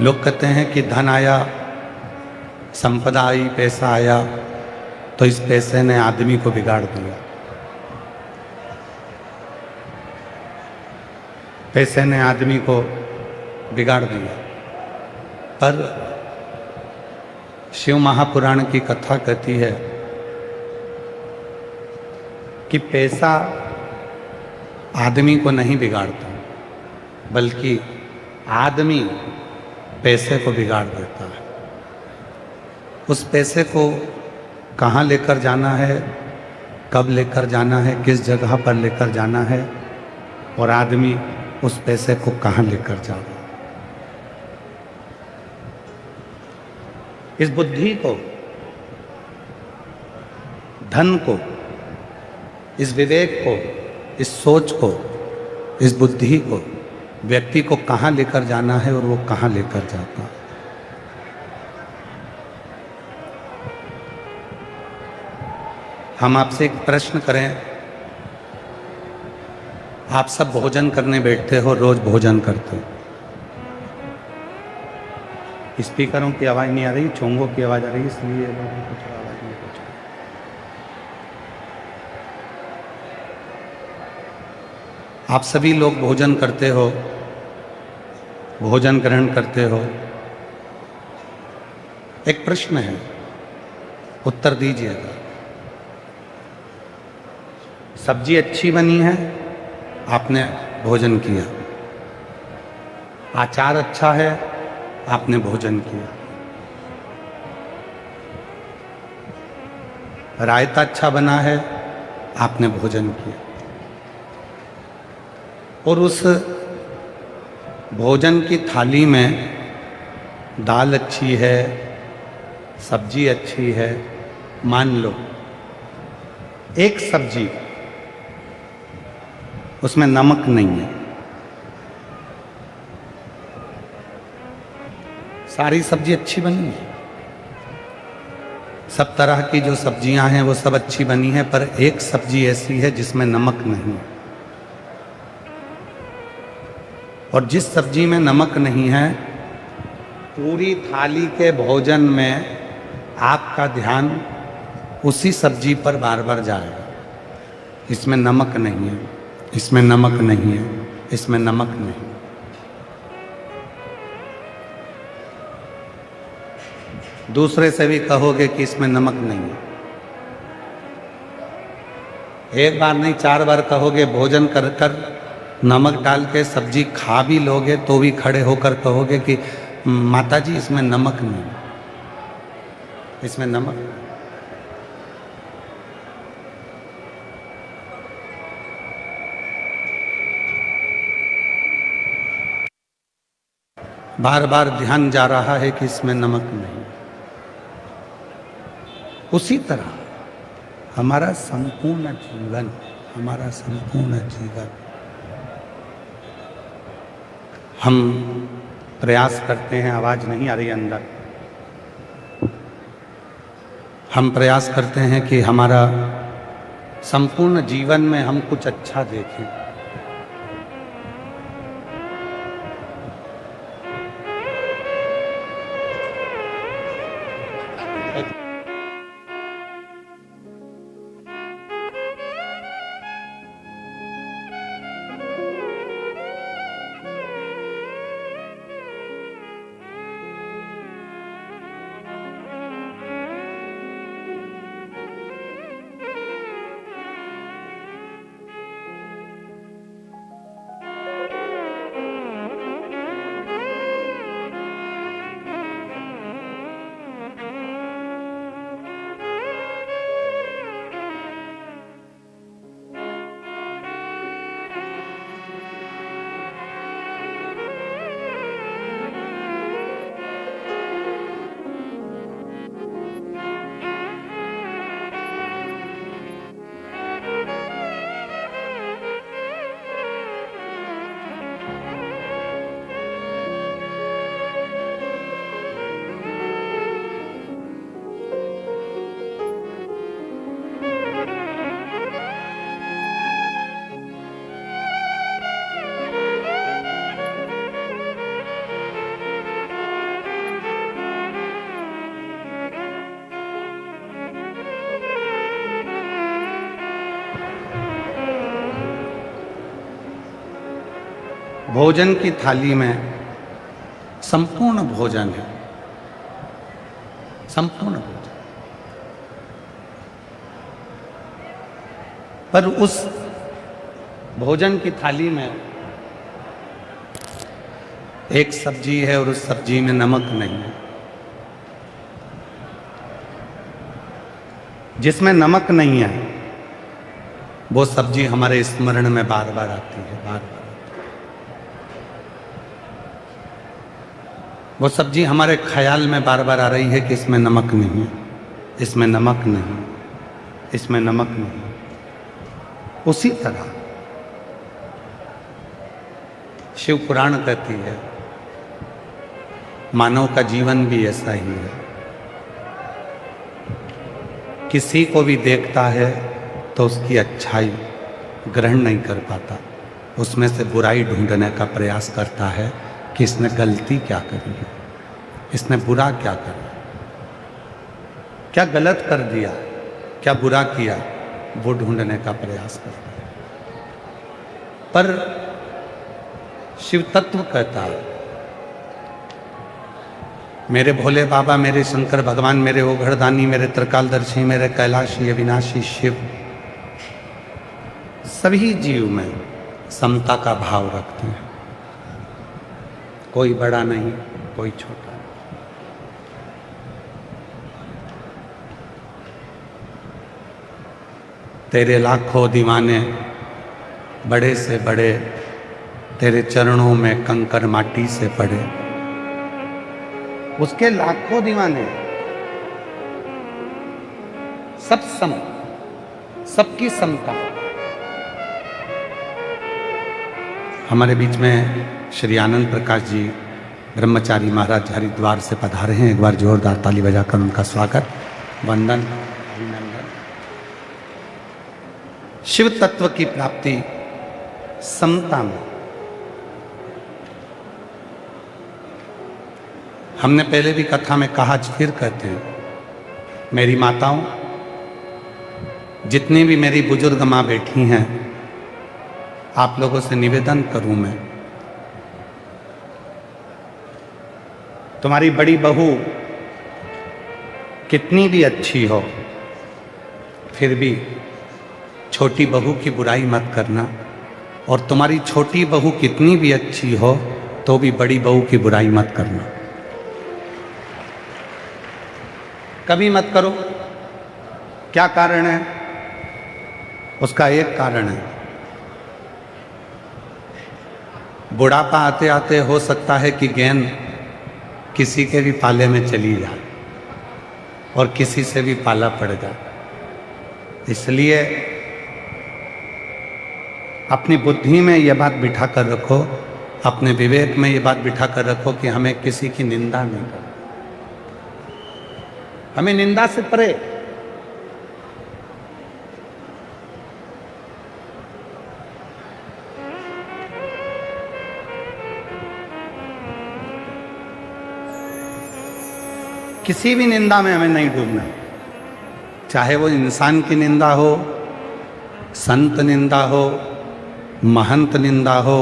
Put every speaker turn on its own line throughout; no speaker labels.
लोग कहते हैं कि धन आया, संपदा आई, पैसा आया, तो इस पैसे ने आदमी को बिगाड़ दिया। पैसे ने आदमी को बिगाड़ दिया। पर शिव महापुराण की कथा कहती है कि पैसा आदमी को नहीं बिगाड़ता, बल्कि आदमी पैसे को बिगाड़ देता है। उस पैसे को कहाँ लेकर जाना है, कब लेकर जाना है, किस जगह पर लेकर जाना है, और आदमी उस पैसे को कहाँ लेकर जा रहा है। इस बुद्धि को, धन को, इस विवेक को, इस सोच को, इस बुद्धि को व्यक्ति को कहाँ लेकर जाना है और वो कहाँ लेकर जाता है। हम आपसे एक प्रश्न करें। आप सब भोजन करने बैठते हो, रोज भोजन करते हो। स्पीकरों की आवाज़ नहीं आ रही, चोंगों की आवाज़ आ रही, इसलिए लोगों को थोड़ा आवाज़ नहीं पहुंच रही। आप सभी लोग भोजन करते हो, भोजन ग्रहण करते हो। एक प्रश्न है, उत्तर दीजिएगा। सब्जी अच्छी बनी है, आपने भोजन किया। अचार अच्छा है, आपने भोजन किया। रायता अच्छा बना है, आपने भोजन किया। और उस भोजन की थाली में दाल अच्छी है, सब्जी अच्छी है। मान लो एक सब्जी, उसमें नमक नहीं है। सारी सब्जी अच्छी बनी है, सब तरह की जो सब्जियां हैं वो सब अच्छी बनी है, पर एक सब्जी ऐसी है जिसमें नमक नहीं है। और जिस सब्जी में नमक नहीं है, पूरी थाली के भोजन में आपका ध्यान उसी सब्जी पर बार बार जाएगा। इसमें नमक नहीं है, इसमें नमक नहीं है, इसमें नमक नहीं। दूसरे से भी कहोगे कि इसमें नमक नहीं है। एक बार नहीं, 4 बार कहोगे, भोजन कर कर नमक डाल के सब्जी खा भी लोगे तो भी खड़े होकर कहोगे कि माता जी इसमें नमक नहीं, इसमें नमक। बार बार ध्यान जा रहा है कि इसमें नमक नहीं। उसी तरह हमारा संपूर्ण जीवन, हमारा संपूर्ण जीवन, हम प्रयास करते हैं। आवाज नहीं आ रही अंदर। हम प्रयास करते हैं कि हमारा संपूर्ण जीवन में हम कुछ अच्छा देखें। भोजन की थाली में संपूर्ण भोजन है, संपूर्ण भोजन, पर उस भोजन की थाली में एक सब्जी है और उस सब्जी में नमक नहीं है। जिसमें नमक नहीं है वो सब्जी हमारे स्मरण में बार बार आती है, बार बार। वो सब्जी हमारे ख्याल में बार बार आ रही है कि इसमें नमक नहीं है, इसमें नमक नहीं, इसमें नमक नहीं। उसी तरह शिव पुराण कहती है मानव का जीवन भी ऐसा ही है। किसी को भी देखता है तो उसकी अच्छाई ग्रहण नहीं कर पाता, उसमें से बुराई ढूंढने का प्रयास करता है कि इसने गलती क्या करी है, इसने बुरा क्या करा, क्या गलत कर दिया, क्या बुरा किया, वो ढूंढने का प्रयास करता है। पर शिव तत्व कहता है मेरे भोले बाबा, मेरे शंकर भगवान, मेरे ओघड़दानी, मेरे त्रिकालदर्शी, मेरे कैलाशी अविनाशी शिव सभी जीव में समता का भाव रखते हैं। कोई बड़ा नहीं, कोई छोटा। तेरे लाखों दीवाने बड़े से बड़े, तेरे चरणों में कंकर माटी से पड़े। उसके लाखों दीवाने, सब सम, सबकी समता। हमारे बीच में श्री आनंद प्रकाश जी ब्रह्मचारी महाराज हरिद्वार से पधारे हैं। एक बार जोरदार ताली बजाकर उनका स्वागत, वंदन, अभिनंदन। शिव तत्व की प्राप्ति समता में। हमने पहले भी कथा में कहा, आज फिर कहते हैं, मेरी माताओं, जितनी भी मेरी बुजुर्ग माँ बैठी हैं, आप लोगों से निवेदन करूं मैं, तुम्हारी बड़ी बहू कितनी भी अच्छी हो, फिर भी छोटी बहू की बुराई मत करना, और तुम्हारी छोटी बहू कितनी भी अच्छी हो तो भी बड़ी बहू की बुराई मत करना, कभी मत करो। क्या कारण है? उसका एक कारण है, बुढ़ापा आते आते हो सकता है कि गेंद किसी के भी पाले में चली जाए और किसी से भी पाला पड़ जाए। इसलिए अपनी बुद्धि में यह बात बिठा कर रखो, अपने विवेक में ये बात बिठा कर रखो कि हमें किसी की निंदा नहीं करनी, हमें निंदा से परे। किसी भी निंदा में हमें नहीं डूबना, चाहे वो इंसान की निंदा हो, संत निंदा हो, महंत निंदा हो,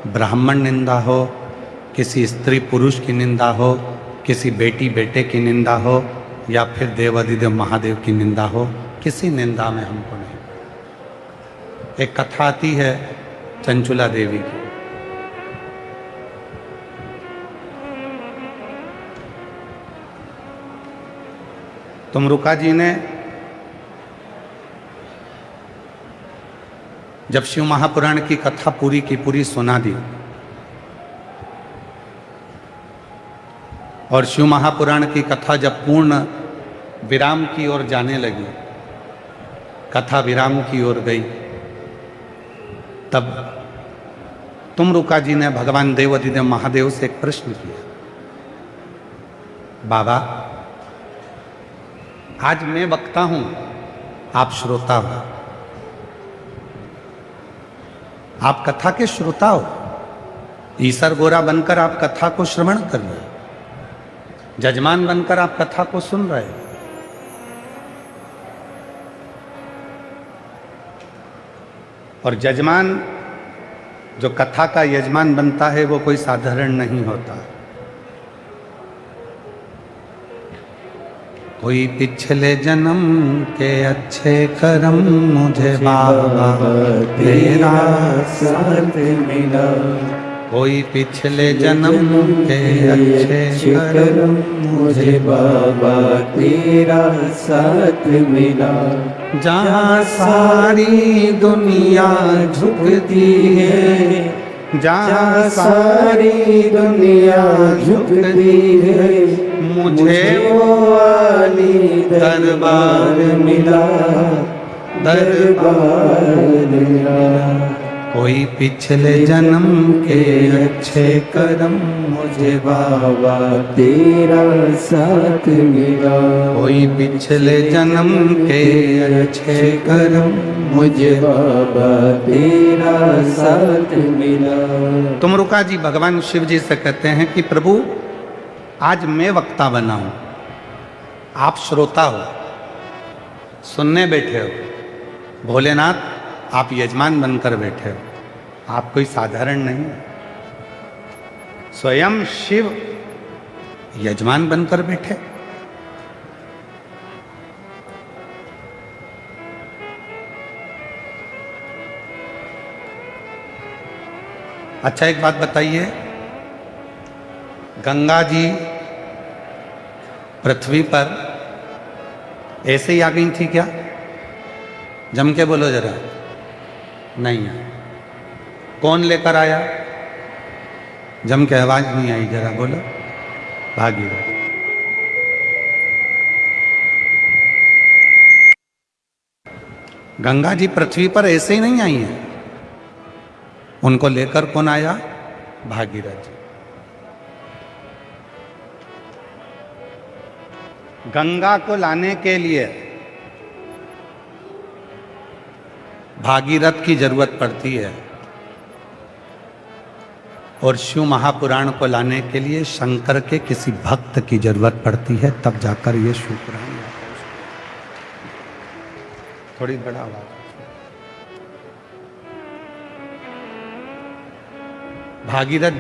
ब्राह्मण निंदा हो, किसी स्त्री पुरुष की निंदा हो, किसी बेटी बेटे की निंदा हो, या फिर देवाधिदेव महादेव की निंदा हो। किसी निंदा में हमको नहीं। एक कथा आती है चंचुला देवी की। तुमरुका जी ने जब शिव महापुराण की कथा पूरी की पूरी सुना दी और शिव महापुराण की कथा जब पूर्ण विराम की ओर जाने लगी, कथा विराम की ओर गई, तब तुमरुका जी ने भगवान देवाधिदेव महादेव से एक प्रश्न किया, बाबा आज मैं वक्ता हूं, आप श्रोता हो, आप कथा के श्रोता हो, ईसर गोरा बनकर आप कथा को श्रवण कर रहे हो, जजमान बनकर आप कथा को सुन रहे हो। और जजमान जो कथा का यजमान बनता है वो कोई साधारण नहीं होता। कोई पिछले जन्म के अच्छे कर्म मुझे बाबा तेरा साथ मिला। कोई पिछले जन्म के अच्छे कर्म मुझे बाबा तेरा साथ मिला। जहाँ सारी दुनिया झुकती है, जहाँ सारी दुनिया झुकती है, मुझे वो वाली दरबार मिला, दरबार मिला। कोई पिछले जन्म के अच्छे कर्म मुझे बाबा तेरा साथ मिला। कोई पिछले जन्म के अच्छे कर्म मुझे बाबा तेरा साथ मिला। तुमरुका जी भगवान शिव जी से कहते हैं कि प्रभु आज मैं वक्ता बना हूं, आप श्रोता हो, सुनने बैठे हो। भोलेनाथ आप यजमान बनकर बैठे हो, आप कोई साधारण नहीं। स्वयं शिव यजमान बनकर बैठे। अच्छा एक बात बताइए, गंगा जी पृथ्वी पर ऐसे ही आ गई थी क्या? जम के बोलो जरा। नहीं है। कौन लेकर आया? जम के आवाज नहीं आई, जरा बोलो। भागीरथ। गंगा जी पृथ्वी पर ऐसे ही नहीं आई हैं, उनको लेकर कौन आया? भागीरथ जी। गंगा को लाने के लिए भागीरथ की जरूरत पड़ती है, और शिव महापुराण को लाने के लिए शंकर के किसी भक्त की जरूरत पड़ती है, तब जाकर ये शिव पुराण आता है। थोड़ी बड़ा आवाज। भागीरथ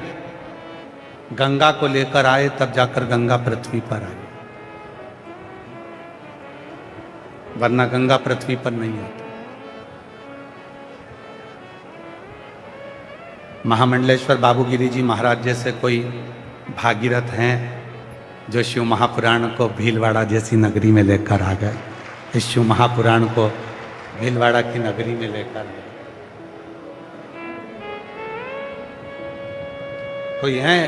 गंगा को लेकर आए, तब जाकर गंगा पृथ्वी पर आई, वरना गंगा पृथ्वी पर नहीं आती। महामंडलेश्वर बाबूगिरी जी महाराज जैसे कोई भागीरथ हैं जो शिव महापुराण को भीलवाड़ा जैसी नगरी में लेकर आ गए। इस शिव महापुराण को भीलवाड़ा की नगरी में लेकर गए। कोई है,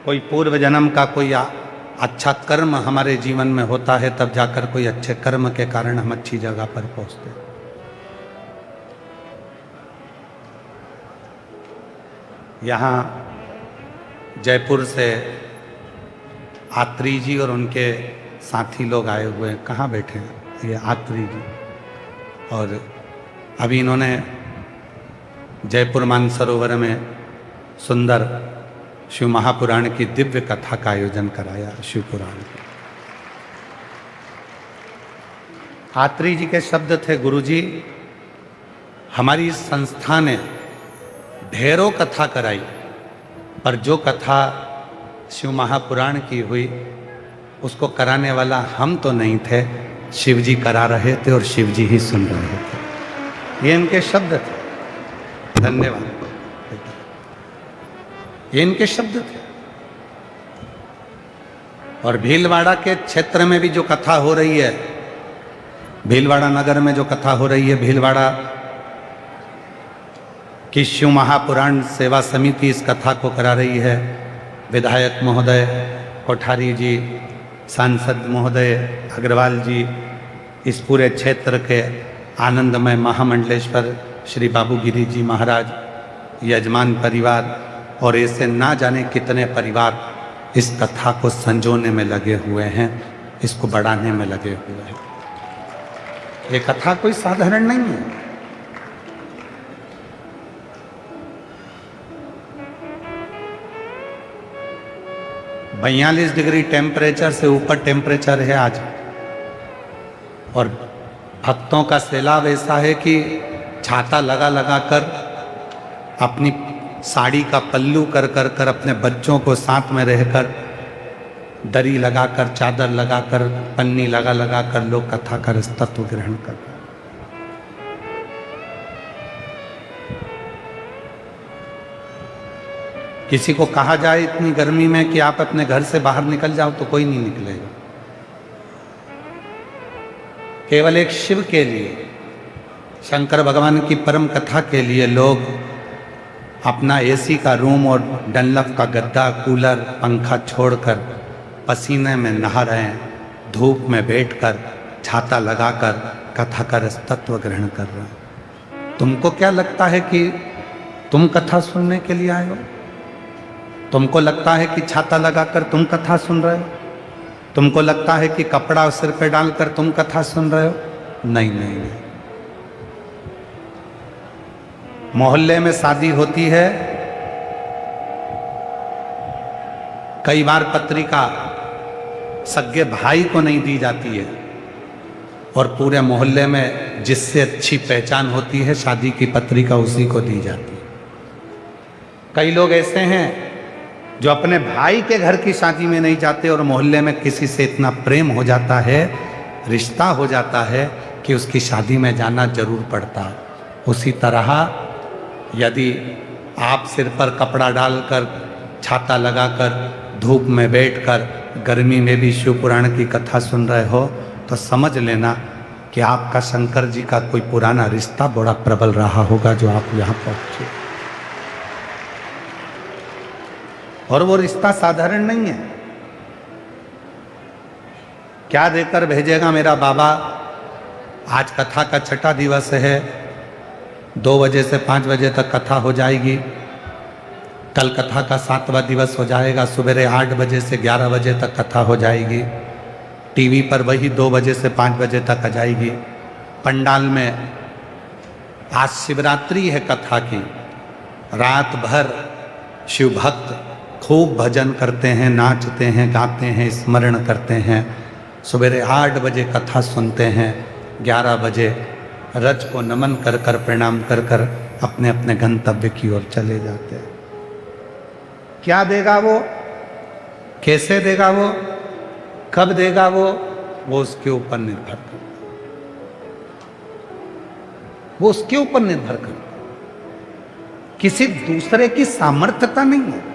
कोई पूर्व जन्म का कोई अच्छा कर्म हमारे जीवन में होता है, तब जाकर कोई अच्छे कर्म के कारण हम अच्छी जगह पर पहुंचते हैं। यहाँ जयपुर से आत्री जी और उनके साथी लोग आए हुए हैं। कहाँ बैठे हैं? ये आत्री जी। और अभी इन्होंने जयपुर मानसरोवर में सुंदर शिव महापुराण की दिव्य कथा का आयोजन कराया। शिव पुराण की आत्री जी के शब्द थे, गुरुजी हमारी इस संस्था ने ढेरों कथा कराई, पर जो कथा शिव महापुराण की हुई उसको कराने वाला हम तो नहीं थे, शिव जी करा रहे थे और शिव जी ही सुन रहे थे। ये इनके शब्द थे। धन्यवाद। ये इनके शब्द थे। और भीलवाड़ा के क्षेत्र में भी जो कथा हो रही है, भीलवाड़ा नगर में जो कथा हो रही है, भीलवाड़ा कि शिव महापुराण सेवा समिति इस कथा को करा रही है। विधायक महोदय कोठारी जी, सांसद महोदय अग्रवाल जी, इस पूरे क्षेत्र के आनंदमय महामंडलेश्वर श्री बाबूगिरी जी महाराज, यजमान परिवार और ऐसे ना जाने कितने परिवार इस कथा को संजोने में लगे हुए हैं, इसको बढ़ाने में लगे हुए हैं। ये कथा कोई साधारण नहीं है। 42 डिग्री टेम्परेचर से ऊपर टेम्परेचर है आज, और भक्तों का सैलाब ऐसा है कि छाता लगा लगा कर, अपनी साड़ी का पल्लू कर कर कर, अपने बच्चों को साथ में रहकर, दरी लगाकर, चादर लगाकर, पन्नी लगा लगा कर लोग कथा का तत्व ग्रहण कर रहे हैं। किसी को कहा जाए इतनी गर्मी में कि आप अपने घर से बाहर निकल जाओ तो कोई नहीं निकलेगा। केवल एक शिव के लिए, शंकर भगवान की परम कथा के लिए लोग अपना एसी का रूम और डनलप का गद्दा, कूलर, पंखा छोड़कर पसीने में नहा रहे हैं, धूप में बैठकर, छाता लगाकर कथा का रसतत्व ग्रहण कर रहे हैं। तुमको क्या लगता है कि तुम कथा सुनने के लिए आए हो? तुमको लगता है कि छाता लगाकर तुम कथा सुन रहे हो? तुमको लगता है कि कपड़ा सिर पे डालकर तुम कथा सुन रहे हो? नहीं नहीं नहीं। मोहल्ले में शादी होती है, कई बार पत्रिका सगे भाई को नहीं दी जाती है और पूरे मोहल्ले में जिससे अच्छी पहचान होती है शादी की पत्रिका उसी को दी जाती है। कई लोग ऐसे हैं जो अपने भाई के घर की शादी में नहीं जाते और मोहल्ले में किसी से इतना प्रेम हो जाता है, रिश्ता हो जाता है कि उसकी शादी में जाना जरूर पड़ता है। उसी तरह यदि आप सिर पर कपड़ा डालकर, छाता लगाकर, धूप में बैठकर, गर्मी में भी शिव पुराण की कथा सुन रहे हो तो समझ लेना कि आपका शंकर जी का कोई पुराना रिश्ता बड़ा प्रबल रहा होगा जो आप यहाँ पहुँचे। और वो रिश्ता साधारण नहीं है। क्या देकर भेजेगा मेरा बाबा? आज कथा का छठा दिवस है, 2 बजे से 5 बजे तक कथा हो जाएगी। कल कथा का 7वां दिवस हो जाएगा, सुबह 8 बजे से 11 बजे तक कथा हो जाएगी। टीवी पर वही 2 बजे से 5 बजे तक आ जाएगी। पंडाल में आज शिवरात्रि है कथा की, रात भर शिव भक्त खूब भजन करते हैं, नाचते हैं, गाते हैं, स्मरण करते हैं। सुबह 8 बजे कथा सुनते हैं, 11 बजे रज को नमन कर कर, प्रणाम कर कर अपने अपने गंतव्य की ओर चले जाते हैं। क्या देगा वो, कैसे देगा वो, कब देगा वो उसके ऊपर निर्भर करता, वो उसके ऊपर निर्भर करता, किसी दूसरे की सामर्थ्यता नहीं है।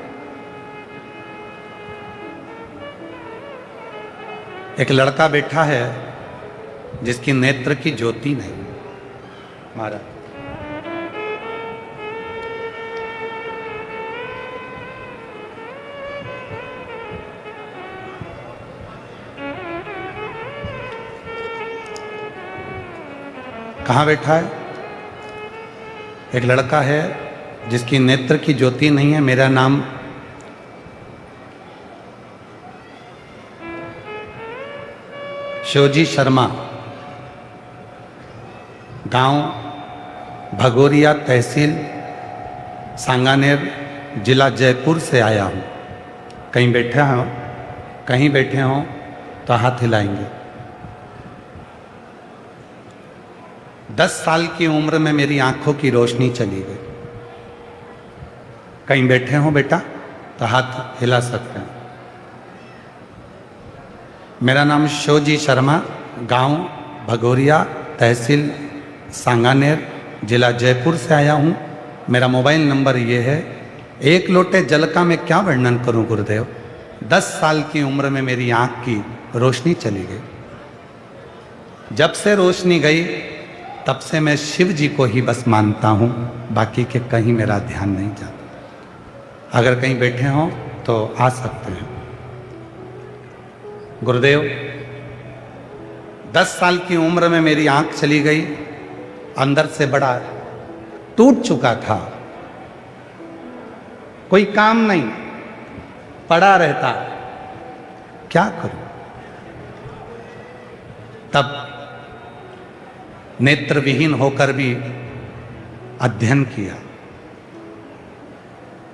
एक लड़का बैठा है जिसकी नेत्र की ज्योति नहीं। महाराज कहाँ बैठा है? एक लड़का है जिसकी नेत्र की ज्योति नहीं है। मेरा नाम शिवजी शर्मा, गांव भगोरिया, तहसील सांगानेर, जिला जयपुर से आया हूँ। कहीं बैठे हों तो हाथ हिलाएंगे। 10 साल की उम्र में मेरी आंखों की रोशनी चली गई। कहीं बैठे हो बेटा तो हाथ हिला सकते हैं। मेरा नाम शिवजी शर्मा, गांव भगोरिया, तहसील सांगानेर, जिला जयपुर से आया हूँ। मेरा मोबाइल नंबर ये है। 1 लोटे जल का मैं क्या वर्णन करूँ गुरुदेव। 10 साल की उम्र में मेरी आँख की रोशनी चली गई। जब से रोशनी गई तब से मैं शिव जी को ही बस मानता हूँ, बाकी के कहीं मेरा ध्यान नहीं जाता। अगर कहीं बैठे हों तो आ सकते हैं। गुरुदेव 10 साल की उम्र में मेरी आंख चली गई, अंदर से बड़ा टूट चुका था, कोई काम नहीं, पड़ा रहता, क्या करूं। तब नेत्र विहीन होकर भी अध्ययन किया।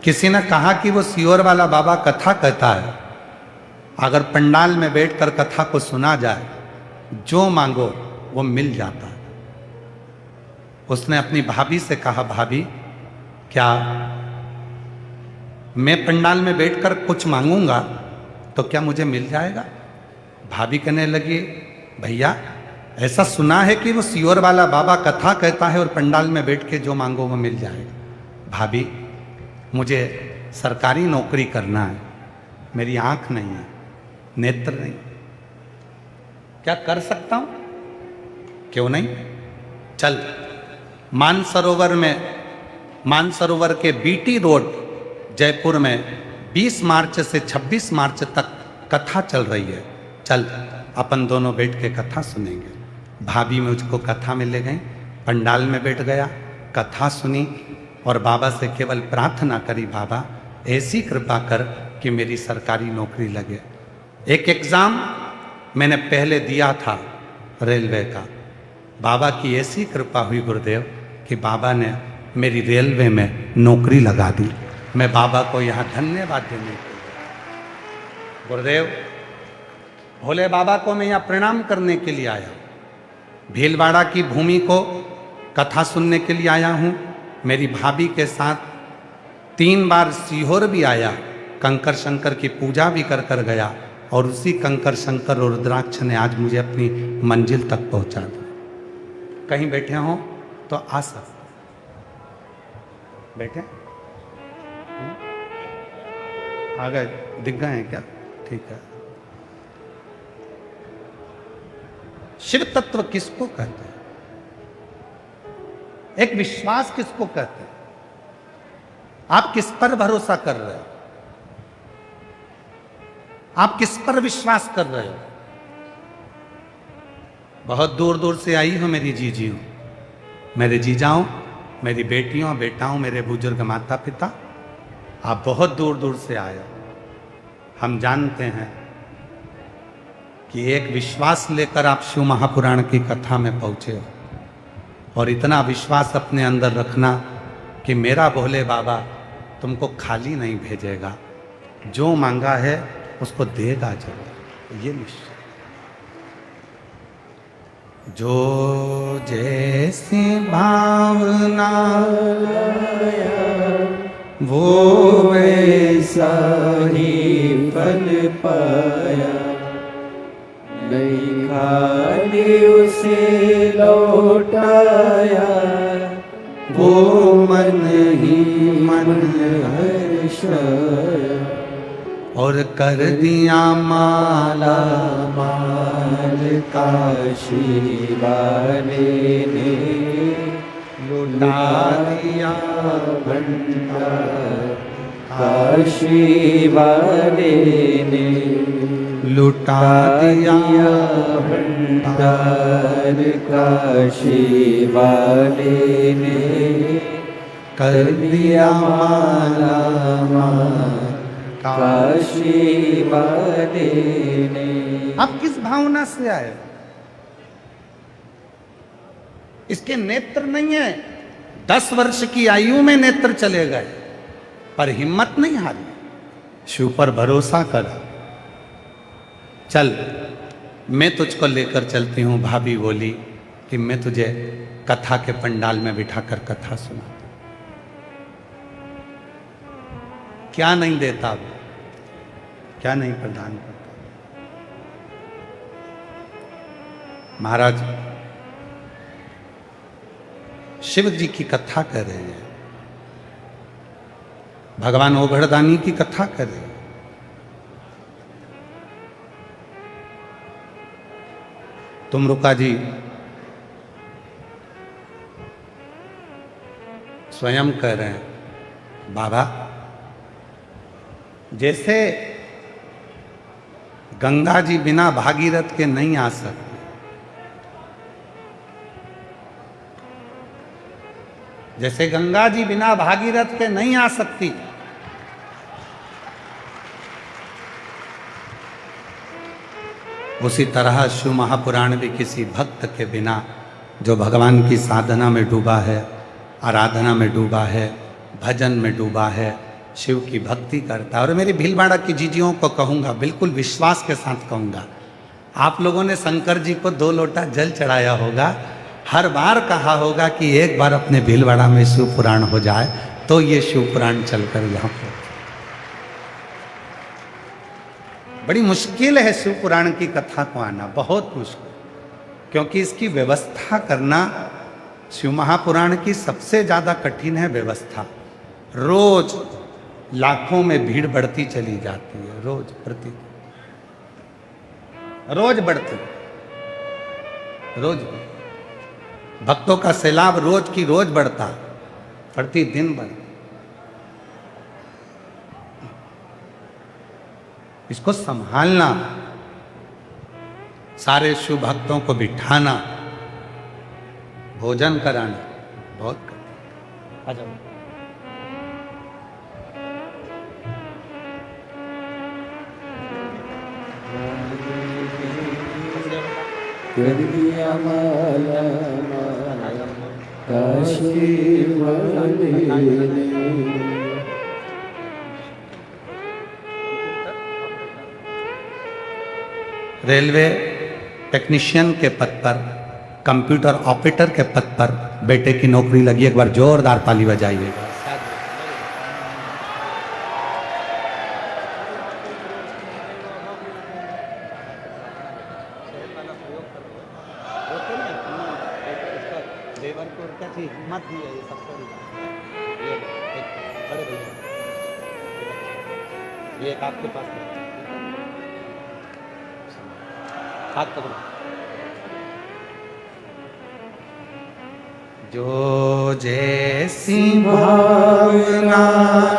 किसी ने कहा कि वो सियोर वाला बाबा कथा कहता है, अगर पंडाल में बैठकर कथा को सुना जाए, जो मांगो वो मिल जाता है। उसने अपनी भाभी से कहा, भाभी क्या मैं पंडाल में बैठकर कुछ मांगूंगा तो क्या मुझे मिल जाएगा? भाभी कहने लगी, भैया ऐसा सुना है कि वो सियोर वाला बाबा कथा कहता है और पंडाल में बैठ के जो मांगो वो मिल जाएगा। भाभी मुझे सरकारी नौकरी करना है, मेरी आंख नहीं है, नेत्र नहीं, क्या कर सकता हूं? क्यों नहीं, चल मानसरोवर के बीटी रोड जयपुर में 20 मार्च से 26 मार्च तक कथा चल रही है, चल अपन दोनों बैठ के कथा सुनेंगे। भाभी मुझको कथा में ले गई, पंडाल में बैठ गया, कथा सुनी और बाबा से केवल प्रार्थना करी, बाबा ऐसी कृपा कर कि मेरी सरकारी नौकरी लगे। एक एग्ज़ाम मैंने पहले दिया था रेलवे का, बाबा की ऐसी कृपा हुई गुरुदेव कि बाबा ने मेरी रेलवे में नौकरी लगा दी। मैं बाबा को यहाँ धन्यवाद देने के लिए, गुरुदेव भोले बाबा को मैं यहाँ प्रणाम करने के लिए आया, भीलवाड़ा की भूमि को कथा सुनने के लिए आया हूँ। मेरी भाभी के साथ 3 बार सीहोर भी आया, कंकर शंकर की पूजा भी कर कर गया और उसी कंकर शंकर और रुद्राक्ष ने आज मुझे अपनी मंजिल तक पहुंचा दिया। कहीं बैठे हो तो आ सकते, बैठे आ गए, दिख गए हैं क्या? ठीक है। शिव तत्व किसको कहते हैं? एक विश्वास किसको कहते हैं? आप किस पर भरोसा कर रहे हो? आप किस पर विश्वास कर रहे हो? बहुत दूर दूर से आई हो मेरी जीजियों, मेरे जीजाओं, मेरी बेटियों बेटाओं, मेरे बुजुर्ग माता पिता, आप बहुत दूर दूर से आए हो। हम जानते हैं कि एक विश्वास लेकर आप शिव महापुराण की कथा में पहुंचे हो, और इतना विश्वास अपने अंदर रखना कि मेरा भोले बाबा तुमको खाली नहीं भेजेगा, जो मांगा है उसको देगा जरूर, ये निश्चय। जो जैसी भावना
वो वैसा ही फल पाया, नहीं खाली उसे लौटाया, वो मन ही मन हर्षाया,
और कर दिया माला
माल काशी वाले ने, लुटा दिया भंडार काशी वाले ने,
लुटा दिया
भंडार काशी वाले ने, कर दिया माला माल काशी वाले ने।
आप किस भावना से आए? इसके नेत्र नहीं है, 10 वर्ष की आयु में नेत्र चले गए, पर हिम्मत नहीं हारी, शिव पर भरोसा करा। चल मैं तुझको लेकर चलती हूँ। भाभी बोली कि मैं तुझे कथा के पंडाल में बिठाकर कथा सुना, क्या नहीं देता वो, क्या नहीं प्रदान करता। महाराज शिव जी की कथा कर रहे हैं, भगवान ओघड़दानी की कथा कर रहे हैं। तुमरुका जी स्वयं कह रहे हैं, बाबा जैसे गंगा जी बिना भागीरथ के नहीं आ सकते, जैसे गंगा जी बिना भागीरथ के नहीं आ सकती, उसी तरह शिव महापुराण भी किसी भक्त के बिना, जो भगवान की साधना में डूबा है, आराधना में डूबा है, भजन में डूबा है, शिव की भक्ति करता है। और मेरी भीलवाड़ा की जीजियों को कहूँगा, बिल्कुल विश्वास के साथ कहूँगा, आप लोगों ने शंकर जी को 2 लोटा जल चढ़ाया होगा, हर बार कहा होगा कि एक बार अपने भीलवाड़ा में शिव पुराण हो जाए तो ये शिव पुराण चलकर यहाँ पर। बड़ी मुश्किल है शिव पुराण की कथा को आना, बहुत मुश्किल, क्योंकि इसकी व्यवस्था करना शिव महापुराण की सबसे ज़्यादा कठिन है व्यवस्था। रोज लाखों में भीड़ बढ़ती चली जाती है, रोज बढ़ती रोज भक्तों का सैलाब रोज की रोज बढ़ता, प्रति दिन बढ़ता। इसको संभालना, सारे शिव भक्तों को बिठाना, भोजन कराना बहुत कठिन। आ जाओ।
कर दिया माला माला काशी वाले ने।
रेलवे टेक्नीशियन के पद पर, कंप्यूटर ऑपरेटर के पद पर बेटे की नौकरी लगी। एक बार जोरदार ताली बजाइएगा। ये एक आपके पास हाथ पकड़ो। जो जैसी भावना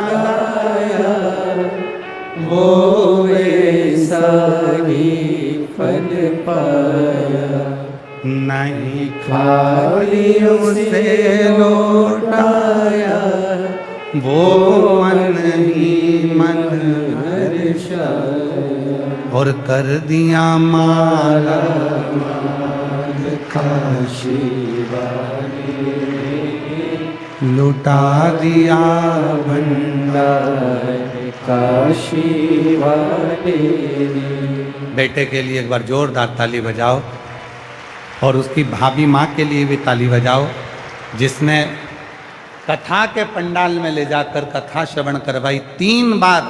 लाया
वो वैसा ही फल पाया।
नहीं
खाली उसे लौटाया
वो मन ही मन
हर्षाया।
और कर दिया माला
काशी वाले
लुटा दिया
भंडार काशी वाले।
बेटे के लिए एक बार जोरदार ताली बजाओ और उसकी भाभी माँ के लिए भी ताली बजाओ, जिसने कथा के पंडाल में ले जाकर कथा श्रवण करवाई। 3 बार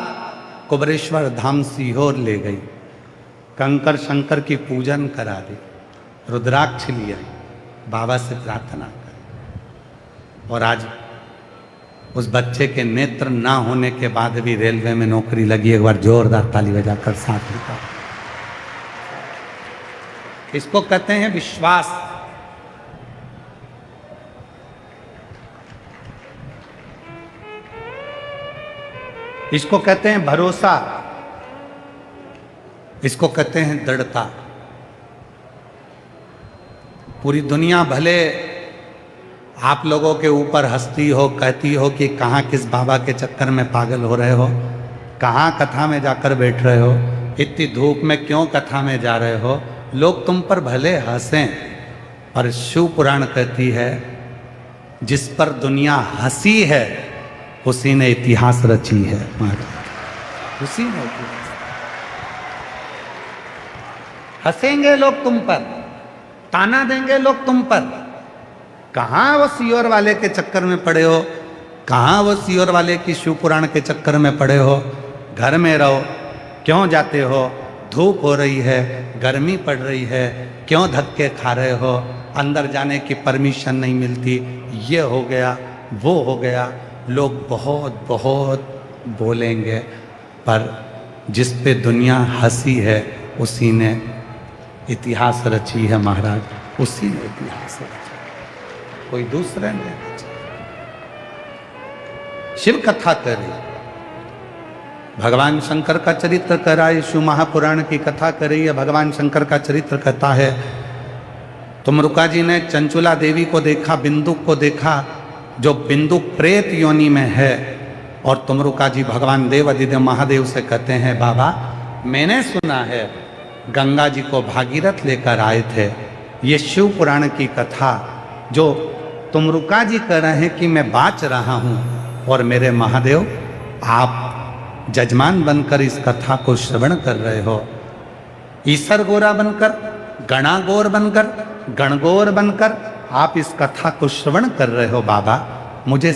कुबरेश्वर धाम सीहोर ले गई, कंकर शंकर की पूजन करा दी, रुद्राक्ष लिया, बाबा से प्रार्थना कर। और आज उस बच्चे के नेत्र ना होने के बाद भी रेलवे में नौकरी लगी। एक बार जोरदार ताली बजाकर साथ लिखा। इसको कहते हैं विश्वास। इसको कहते हैं भरोसा, इसको कहते हैं दृढ़ता। पूरी दुनिया भले आप लोगों के ऊपर हंसती हो, कहती हो कि कहाँ किस बाबा के चक्कर में पागल हो रहे हो, कहाँ कथा में जाकर बैठ रहे हो, इतनी धूप में क्यों कथा में जा रहे हो। लोग तुम पर भले हंसें, पर शिव पुराण कहती है जिस पर दुनिया हंसी है उसी ने इतिहास रची है। महाराज उसी ने इतिहास। हंसेंगे लोग तुम पर, ताना देंगे लोग तुम पर, कहाँ वो सियोर वाले के चक्कर में पड़े हो, कहाँ वो सियोर वाले की शिव पुराण के चक्कर में पड़े हो। घर में रहो, क्यों जाते हो, धूप हो रही है, गर्मी पड़ रही है, क्यों धक्के खा रहे हो, अंदर जाने की परमिशन नहीं मिलती, ये हो गया वो हो गया। लोग बहुत बहुत बोलेंगे, पर जिस पे दुनिया हंसी है उसी ने इतिहास रची है। महाराज उसी ने इतिहास रचा, कोई दूसरे ने रचा। शिव कथा करे, भगवान शंकर का चरित्र कराए, शिव महापुराण की कथा कर रही है। भगवान शंकर का चरित्र कहता है, तुमरुका जी ने चंचुला देवी को देखा, बिंदुक को देखा, जो बिंदुक प्रेत योनि में है। और तुमरुका जी भगवान देव अधिदेव महादेव से कहते हैं, बाबा मैंने सुना है गंगा जी को भागीरथ लेकर आए थे। ये शिव पुराण की कथा जो तुमरुका जी कह रहे हैं कि मैं बाँच रहा हूँ, और मेरे महादेव आप जजमान बनकर इस कथा को श्रवण कर रहे हो। ईसर गोरा बनकर, गणागोर बनकर, गणगोर बनकर आप इस कथा को श्रवण कर रहे हो बाबा, मुझे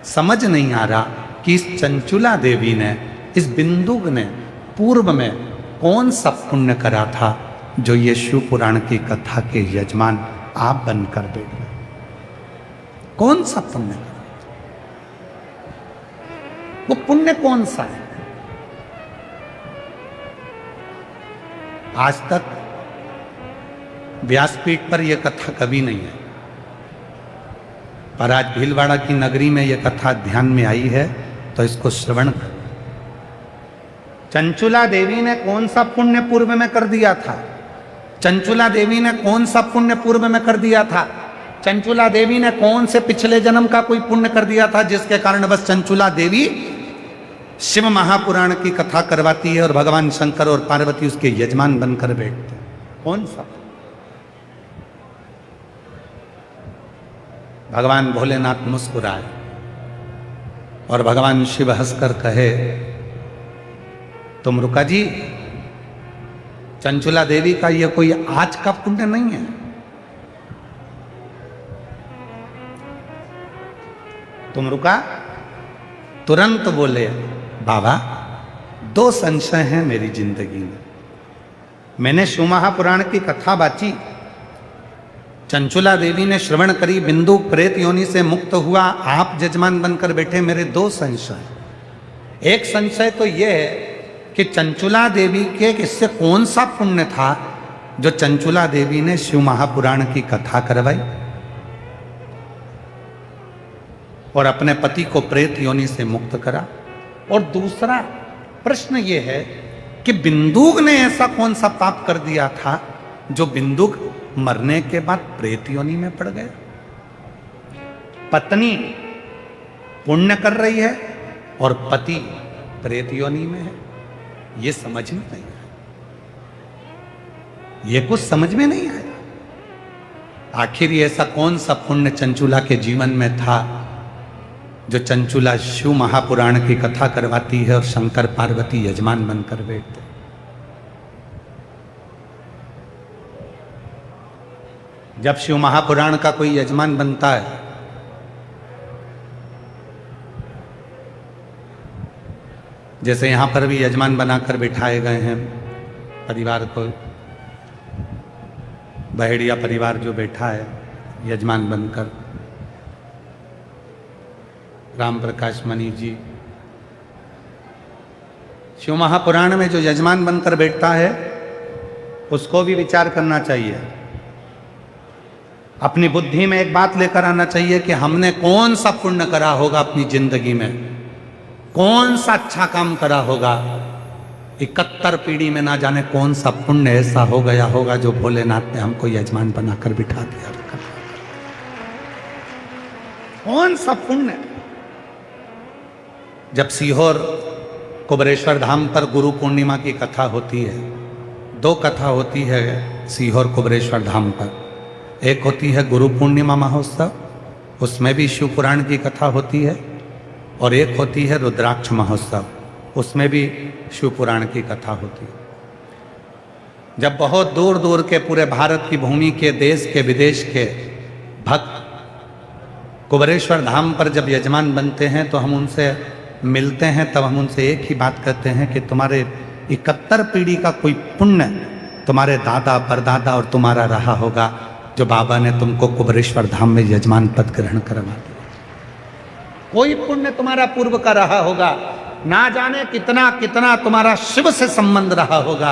समझ नहीं आ रहा कि इस चंचुला देवी ने, इस बिंदुक ने पूर्व में कौन सा पुण्य करा था जो ये शिव पुराण की कथा के यजमान आप बनकर बैठ गए। कौन सा पुण्य करा? वो पुण्य कौन सा है? आज तक व्यासपीठ पर यह कथा कभी नहीं है, पर आज भीलवाड़ा की नगरी में यह कथा ध्यान में आई है तो इसको श्रवण कर। चंचुला देवी ने कौन सा पुण्य पूर्व में कर दिया था? चंचुला देवी ने कौन सा पुण्य पूर्व में कर दिया था? चंचुला देवी ने कौन से पिछले जन्म का कोई पुण्य कर दिया था जिसके कारण बस चंचुला देवी शिव महापुराण की कथा करवाती है और भगवान शंकर और पार्वती उसके यजमान बनकर बैठते? कौन सा? भगवान भोलेनाथ मुस्कुराए और भगवान शिव हंसकर कहे, तुम रुका जी, चंचुला देवी का यह कोई आज का पुण्य नहीं है। तुम रुका, तुरंत बोले, बाबा 2 संशय हैं मेरी जिंदगी में। मैंने शिव महापुराण की कथा बाची, चंचुला देवी ने श्रवण करी, बिंदु प्रेत योनि से मुक्त हुआ, आप जजमान बनकर बैठे। मेरे 2 संशय। एक संशय तो यह है कि चंचुला देवी के इससे कौन सा पुण्य था जो चंचुला देवी ने शिव महापुराण की कथा करवाई और अपने पति को प्रेत योनि से मुक्त करा। और दूसरा प्रश्न यह है कि बिंदुक ने ऐसा कौन सा पाप कर दिया था जो बिंदुक मरने के बाद प्रेत योनि में पड़ गया। पत्नी पुण्य कर रही है और पति प्रेत योनि में है। ये समझ में नहीं आया, ये कुछ समझ में नहीं आया। आखिर ऐसा कौन सा पुण्य चंचुला के जीवन में था जो चंचुला शिव महापुराण की कथा करवाती है और शंकर पार्वती यजमान बनकर बैठते। जब शिव महापुराण का कोई यजमान बनता है जैसे यहां पर भी यजमान बनाकर बिठाए गए हैं परिवार को, बहेड़िया परिवार जो बैठा है यजमान बनकर, राम प्रकाश मणि जी, शिव महापुराण में जो यजमान बनकर बैठता है उसको भी विचार करना चाहिए। अपनी बुद्धि में एक बात लेकर आना चाहिए कि हमने कौन सा पुण्य करा होगा अपनी जिंदगी में, कौन सा अच्छा काम करा होगा। 71 पीढ़ी में ना जाने कौन सा पुण्य ऐसा हो गया होगा जो भोलेनाथ ने हमको यजमान बनाकर बिठा दिया। कौन सा पुण्य? जब सीहोर कुबरेश्वर धाम पर गुरु पूर्णिमा की कथा होती है, 2 कथा होती है सीहोर कुबरेश्वर धाम पर। एक होती है गुरु पूर्णिमा महोत्सव, उसमें भी शिव पुराण की कथा होती है, और एक होती है रुद्राक्ष महोत्सव, उसमें भी शिव पुराण की कथा होती है। जब बहुत दूर दूर के पूरे भारत की भूमि के, देश के, विदेश के भक्त कुबरेश्वर धाम पर जब यजमान बनते हैं तो हम उनसे मिलते हैं, तब हम उनसे एक ही बात कहते हैं कि तुम्हारे 71 पीढ़ी का कोई पुण्य तुम्हारे दादा परदादा और तुम्हारा रहा होगा जो बाबा ने तुमको कुबरेश्वर धाम में यजमान पद ग्रहण करवा दिया। कोई पुण्य तुम्हारा पूर्व का रहा होगा, ना जाने कितना कितना तुम्हारा शिव से संबंध रहा होगा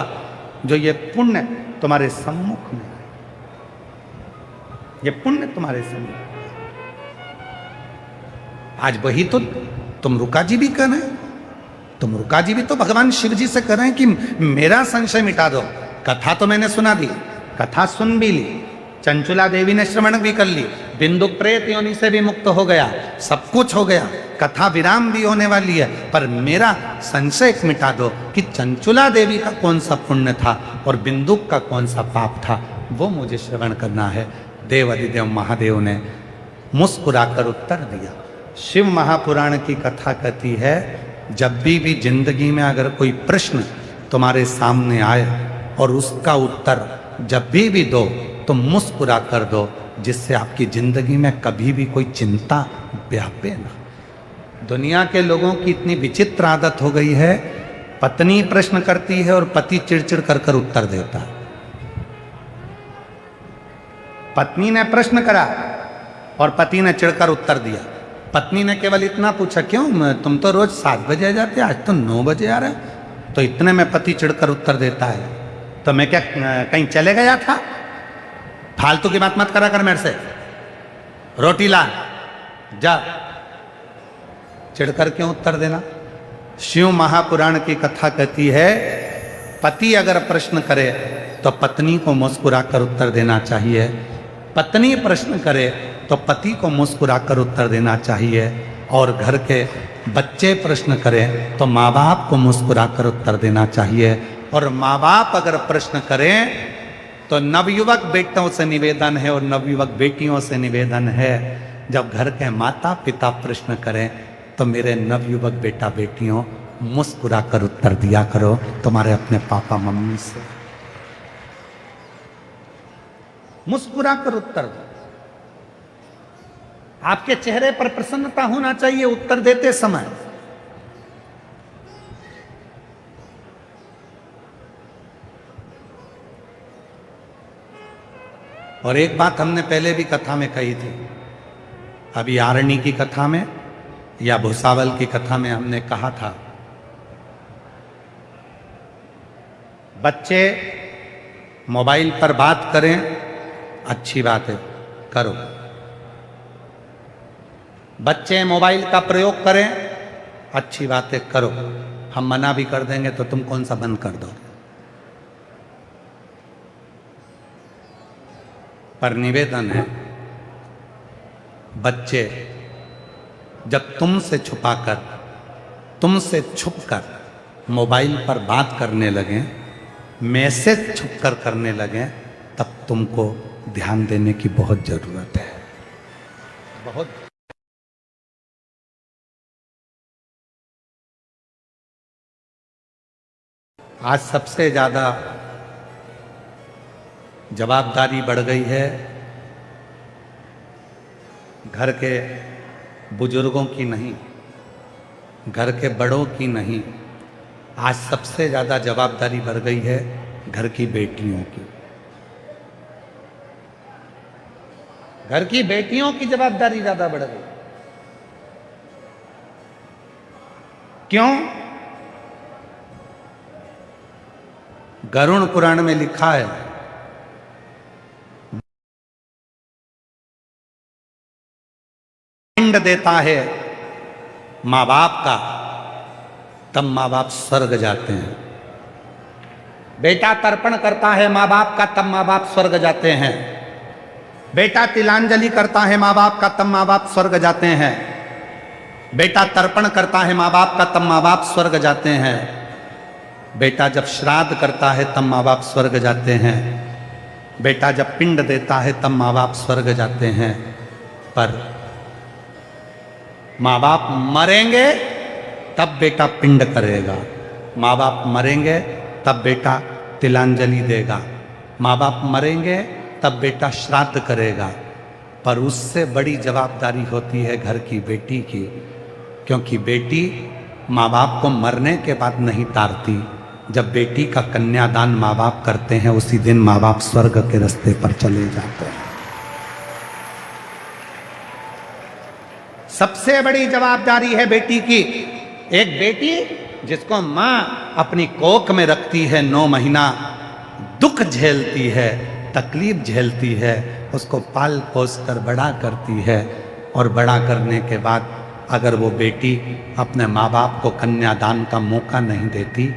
जो ये पुण्य तुम्हारे सम्मुख में, ये पुण्य तुम्हारे सम्मुख। आज वही तो तुम रुका जी भी कर रहे हैं, तुम रुका जी भी तो भगवान शिव जी से कर रहे हैं कि मेरा संशय मिटा दो। कथा तो मैंने सुना दी, कथा सुन भी ली, चंचुला देवी ने श्रवण भी कर ली, बिंदु प्रेत योनि से भी मुक्त हो गया, सब कुछ हो गया, कथा विराम भी होने वाली है, पर मेरा संशय मिटा दो कि चंचुला देवी का कौन सा पुण्य था और बिंदुक का कौन सा पाप था, वो मुझे श्रवण करना है। देव अधिदेव महादेव ने मुस्कुराकर उत्तर दिया। शिव महापुराण की कथा कहती है जब भी जिंदगी में अगर कोई प्रश्न तुम्हारे सामने आए और उसका उत्तर जब भी दो तो मुस्कुरा कर दो, जिससे आपकी जिंदगी में कभी भी कोई चिंता व्यापे ना। दुनिया के लोगों की इतनी विचित्र आदत हो गई है, पत्नी प्रश्न करती है और पति चिड़चिड़ कर कर उत्तर देता है। पत्नी ने प्रश्न करा और पति ने चिढ़कर उत्तर दिया। पत्नी ने केवल इतना पूछा, क्यों तुम तो रोज 7 बजे जाते, आज तो 9 बजे आ रहे। तो इतने में पति चिढ़कर उत्तर देता है, तो मैं क्या कहीं चले गया था? फालतू की बात मत करा कर मेरे से, रोटी ला जा। चिढ़कर क्यों उत्तर देना? शिव महापुराण की कथा कहती है, पति अगर प्रश्न करे तो पत्नी को मुस्कुराकर उत्तर देना चाहिए, पत्नी प्रश्न करे तो पति को मुस्कुराकर उत्तर देना चाहिए, और घर के बच्चे प्रश्न करें तो माँ बाप को मुस्कुराकर उत्तर देना चाहिए। और माँ बाप अगर प्रश्न करें तो नवयुवक बेटों से निवेदन है और नवयुवक बेटियों से निवेदन है, जब घर के माता पिता प्रश्न करें तो मेरे नवयुवक बेटा बेटियों मुस्कुराकर उत्तर दिया करो तुम्हारे अपने पापा मम्मी से। मुस्कुराकर उत्तर दो। आपके चेहरे पर प्रसन्नता होना चाहिए उत्तर देते समय। और एक बात हमने पहले भी कथा में कही थी, अभी आरणी की कथा में या भुसावल की कथा में हमने कहा था, बच्चे मोबाइल पर बात करें अच्छी बात है, करो। बच्चे मोबाइल का प्रयोग करें अच्छी बात है, करो। हम मना भी कर देंगे तो तुम कौन सा बंद कर दो। पर निवेदन है, बच्चे जब तुमसे छुपाकर, तुमसे छुपकर मोबाइल पर बात करने लगें, मैसेज छुपकर करने लगें, तब तुमको ध्यान देने की बहुत जरूरत है। बहुत। आज सबसे ज्यादा जवाबदारी बढ़ गई है घर के बुजुर्गों की नहीं, घर के बड़ों की नहीं, आज सबसे ज्यादा जवाबदारी बढ़ गई है घर की बेटियों की। घर की बेटियों की जवाबदारी ज्यादा बढ़ गई। क्यों? गरुड़ पुराण में लिखा है, पिंड देता है मां बाप का, तब मां बाप स्वर्ग जाते हैं। बेटा तर्पण करता है मां बाप का, तब मां बाप स्वर्ग जाते हैं। बेटा तिलांजलि करता है मां बाप का, तब मां बाप स्वर्ग जाते हैं। बेटा तर्पण करता है मां बाप का, तब मां बाप स्वर्ग जाते हैं। बेटा जब श्राद्ध करता है तब मां बाप स्वर्ग जाते हैं। बेटा जब पिंड देता है तब मां बाप स्वर्ग जाते हैं। पर मां बाप मरेंगे तब बेटा पिंड करेगा, मां बाप मरेंगे तब बेटा तिलांजलि देगा, मां बाप मरेंगे तब बेटा श्राद्ध करेगा। पर उससे बड़ी जवाबदारी होती है घर की बेटी की, क्योंकि बेटी माँ बाप को मरने के बाद नहीं तारती। जब बेटी का कन्यादान माँ बाप करते हैं, उसी दिन माँ बाप स्वर्ग के रास्ते पर चले जाते हैं। सबसे बड़ी जवाबदारी है बेटी की। एक बेटी जिसको माँ अपनी कोख में रखती है, 9 महीना दुख झेलती है, तकलीफ झेलती है, उसको पाल पोस कर बड़ा करती है, और बड़ा करने के बाद अगर वो बेटी अपने माँ बाप को कन्यादान का मौका नहीं देती,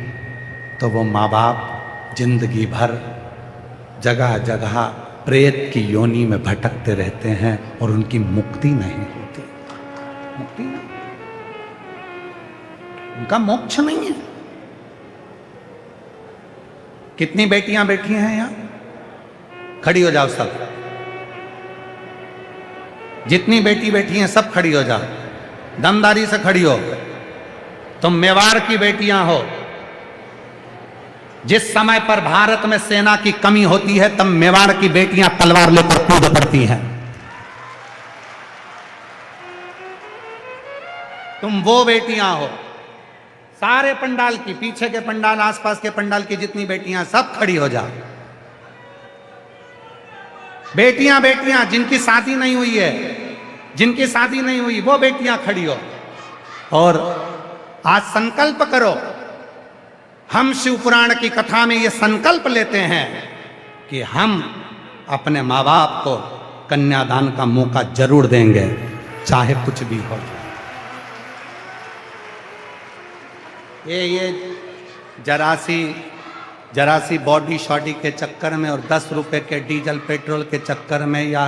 तो वो माँ बाप जिंदगी भर जगह जगह प्रेत की योनि में भटकते रहते हैं और उनकी मुक्ति नहीं होती। मुक्ति नहीं, उनका मोक्ष नहीं है। कितनी बेटियां बैठी हैं यहाँ? खड़ी हो जाओ सब। जितनी बेटी बैठी हैं सब खड़ी हो जाओ, दमदारी से खड़ी हो। तुम मेवाड़ की बेटियां हो। जिस समय पर भारत में सेना की कमी होती है, तब मेवाड़ की बेटियां तलवार लेकर कूद पड़ती हैं। तुम वो बेटियां हो। सारे पंडाल की, पीछे के पंडाल, आसपास के पंडाल की जितनी बेटियां, सब खड़ी हो जाओ। बेटियां बेटियां जिनकी शादी नहीं हुई है, जिनकी शादी नहीं हुई, वो बेटियां खड़ी हो और आज संकल्प करो। हम शिव पुराण की कथा में ये संकल्प लेते हैं कि हम अपने माँ बाप को कन्यादान का मौका जरूर देंगे, चाहे कुछ भी हो। ये जरा सी बॉडी शॉडी के चक्कर में और 10 रुपए के डीजल पेट्रोल के चक्कर में या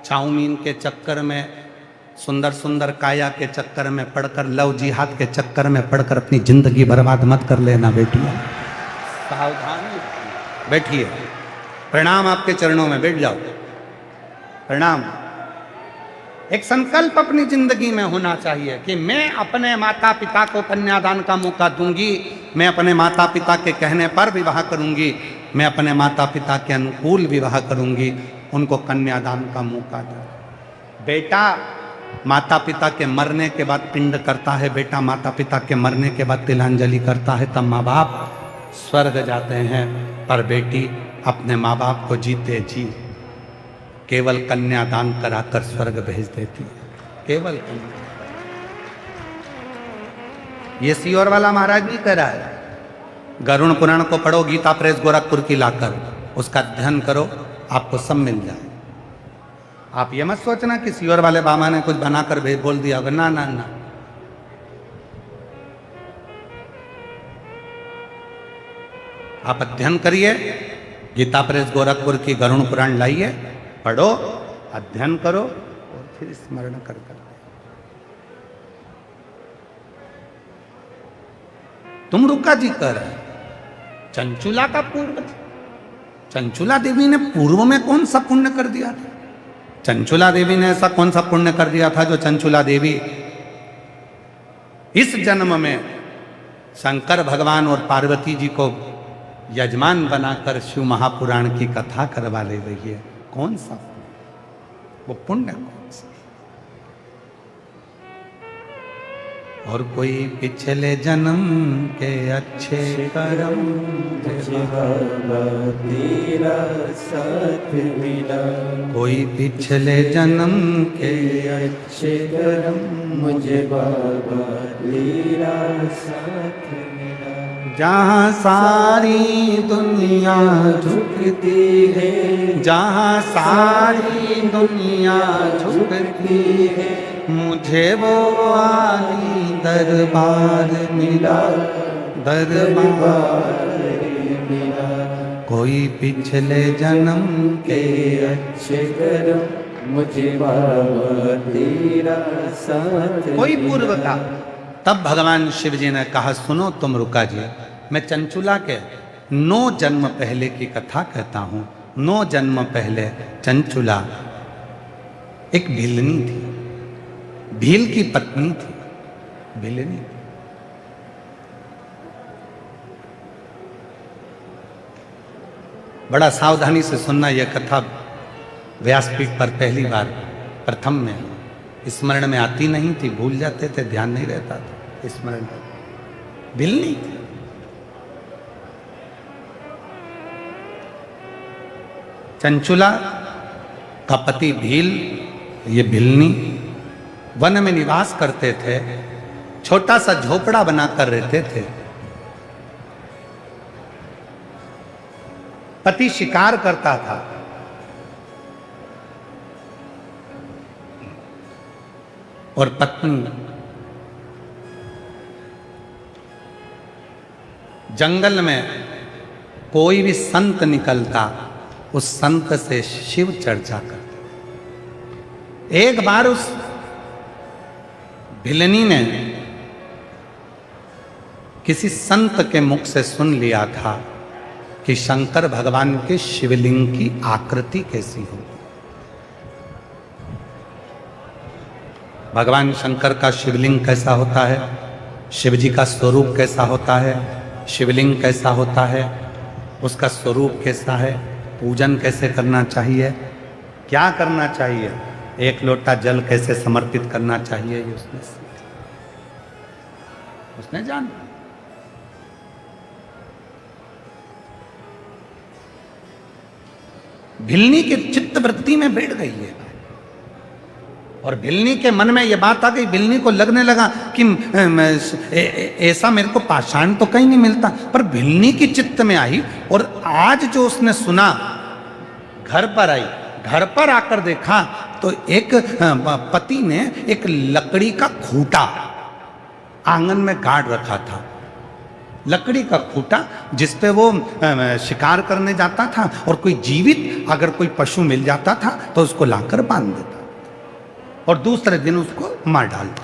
चाउमीन के चक्कर में, सुंदर सुंदर काया के चक्कर में पढ़कर, लव जिहाद के चक्कर में पढ़कर अपनी जिंदगी बर्बाद मत कर लेना बेटियां। सावधानी। बैठिए, प्रणाम आपके चरणों में, बैठ जाओ, प्रणाम। एक संकल्प अपनी जिंदगी में होना चाहिए कि मैं अपने माता पिता को कन्यादान का मौका दूंगी, मैं अपने माता पिता के कहने पर विवाह करूंगी, मैं अपने माता पिता के अनुकूल विवाह करूंगी, उनको कन्यादान का मौका दूं। बेटा माता पिता के मरने के बाद पिंड करता है, बेटा माता पिता के मरने के बाद तिलांजलि करता है, तब माँ बाप स्वर्ग जाते हैं। पर बेटी अपने माँ बाप को जीते जी केवल कन्यादान कराकर स्वर्ग भेज देती है, केवल कन्या। ये सीहोर वाला महाराज भी कह रहा है। गरुण पुराण को पढ़ो, गीता प्रेस गोरखपुर की लाकर उसका अध्ययन करो, आपको सब मिल जाए। आप ये मत सोचना कि सीहोर वाले बाबा ने कुछ बनाकर बोल दिया होगा, ना ना ना। आप अध्ययन करिए, गीता प्रेस गोरखपुर की गरुण पुराण लाइए, पढ़ो, अध्ययन करो और फिर स्मरण कर कर। तुम रुका जी कर चंचुला का पूर्व, चंचुला देवी ने पूर्व में कौन सा पुण्य कर दिया था? चंचुला देवी ने ऐसा कौन सा पुण्य कर दिया था जो चंचुला देवी इस जन्म में शंकर भगवान और पार्वती जी को यजमान बनाकर शिव महापुराण की कथा करवा ले रही है? कौन सा वो पुण्य, कौन सा? और कोई पिछले जन्म के अच्छे कर्म,
तेरा साथ मिला,
कोई पिछले जन्म के
अच्छे कर्म, मुझे बाबा तेरा साथ मिला।
जहाँ सारी दुनिया
झुकती है,
जहाँ सारी दुनिया
झुकती है,
मुझे वो आली दरबार मिला, दरबार
मिला।
कोई पिछले जन्म
के अच्छे कर्म, मुझे बाबा तेरा साथ
कोई
मिला।
पूर्व का। तब भगवान शिव जी ने कहा, सुनो तुम रुका जी, मैं चंचुला के 9 जन्म पहले की कथा कहता हूं। 9 जन्म पहले चंचुला एक भिलनी थी, भील की पत्नी थी, भिलनी। बड़ा सावधानी से सुनना, यह कथा व्यासपीठ पर पहली बार प्रथम में स्मरण में आती नहीं थी, भूल जाते थे, ध्यान नहीं रहता था, स्मरण भिलनी थी। चंचुला का पति भील, ये भिलनी वन में निवास करते थे, छोटा सा झोपड़ा बनाकर रहते थे। पति शिकार करता था, और पत्नी जंगल में कोई भी संत निकलता, उस संत से शिव चर्चा करता। एक बार उस भिलनी ने किसी संत के मुख से सुन लिया था कि शंकर भगवान के शिवलिंग की आकृति कैसी हो। भगवान शंकर का शिवलिंग कैसा होता है, शिव जी का स्वरूप कैसा होता है, शिवलिंग कैसा होता है, उसका स्वरूप कैसा है, पूजन कैसे करना चाहिए, क्या करना चाहिए, एक लोटा जल कैसे समर्पित करना चाहिए, ये उसने सीखा। उसने जाना। भिलनी के चित्त वृत्ति में बैठ गई है और भिलनी के मन में यह बात आ गई। भिलनी को लगने लगा कि ऐसा मेरे को पाषाण तो कहीं नहीं मिलता, पर भिलनी की चित्त में आई। और आज जो उसने सुना, घर पर आई, घर पर आकर देखा तो एक पति ने एक लकड़ी का खूंटा आंगन में गाड़ रखा था। लकड़ी का खूंटा जिसपे वो शिकार करने जाता था और कोई जीवित अगर कोई पशु मिल जाता था तो उसको लाकर बांध देता और दूसरे दिन उसको मार डालता।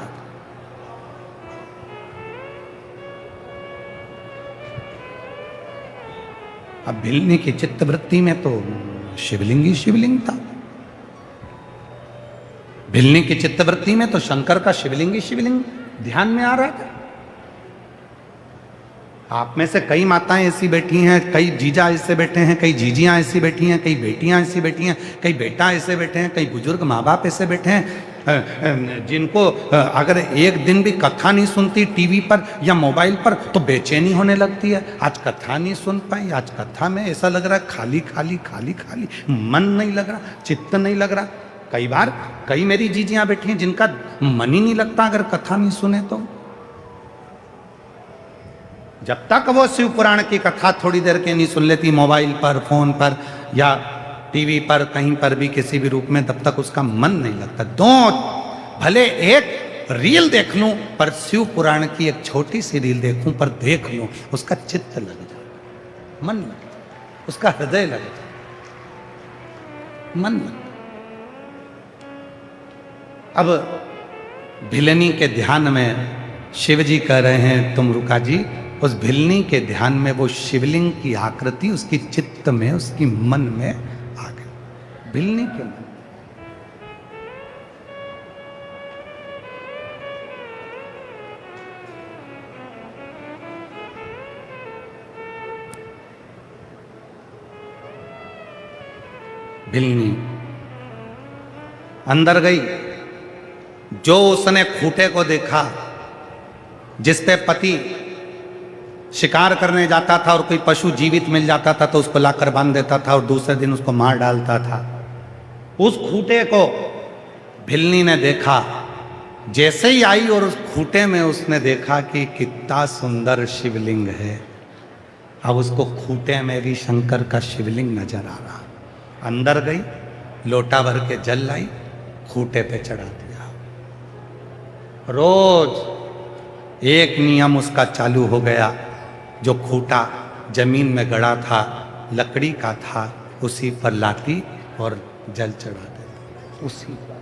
अब भिलनी की चित्तवृत्ति में तो शिवलिंग ही शिवलिंग था। भिलनी की चित्तवृत्ति में तो शंकर का शिवलिंग ही शिवलिंग ध्यान में आ रहा था। आप में से कई माताएं ऐसी बैठी हैं, कई जीजा ऐसे बैठे हैं, कई जीजियां ऐसी बैठी हैं, कई बेटियां ऐसी बैठी हैं, कई बेटा ऐसे बैठे हैं, कई बुजुर्ग माँ बाप ऐसे बैठे हैं जिनको अगर एक दिन भी कथा नहीं सुनती टीवी पर या मोबाइल पर तो बेचैनी होने लगती है। आज कथा नहीं सुन पाई, आज कथा में ऐसा लग रहा है खाली खाली खाली खाली, मन नहीं लग रहा, चित्त नहीं लग रहा। कई बार कई मेरी जीजियां बैठी हैं जिनका मन ही नहीं लगता अगर कथा नहीं सुने तो। जब तक वो शिव पुराण की कथा थोड़ी देर के नहीं सुन लेती मोबाइल पर, फोन पर या टीवी पर, कहीं पर भी किसी भी रूप में, तब तक उसका मन नहीं लगता। भले एक रील देख लूं पर शिव पुराण की एक छोटी सी रील देखूं पर देख लूं, उसका चित्त लग जाए, मन लग जाए, उसका हृदय लग जाए, मन लग जाए। अब भिलनी के ध्यान में शिव जी कह रहे हैं तुम रुका जी, उस भिलनी के ध्यान में वो शिवलिंग की आकृति उसकी चित्त में, उसकी मन में आ गई। भिलनी के मन। भिलनी अंदर गई। जो उसने खूंटे को देखा जिस पे पति शिकार करने जाता था और कोई पशु जीवित मिल जाता था तो उसको लाकर बांध देता था और दूसरे दिन उसको मार डालता था, उस खूंटे को भिलनी ने देखा। जैसे ही आई और उस खूंटे में उसने देखा कि कितना सुंदर शिवलिंग है। अब उसको खूंटे में भी शंकर का शिवलिंग नजर आ रहा। अंदर गई, लोटा भर के जल लाई, खूंटे पे चढ़ा दिया। रोज एक नियम उसका चालू हो गया। जो खूंटा जमीन में गड़ा था, लकड़ी का था, उसी पर लाती और जल चढ़ा देता। उसी पर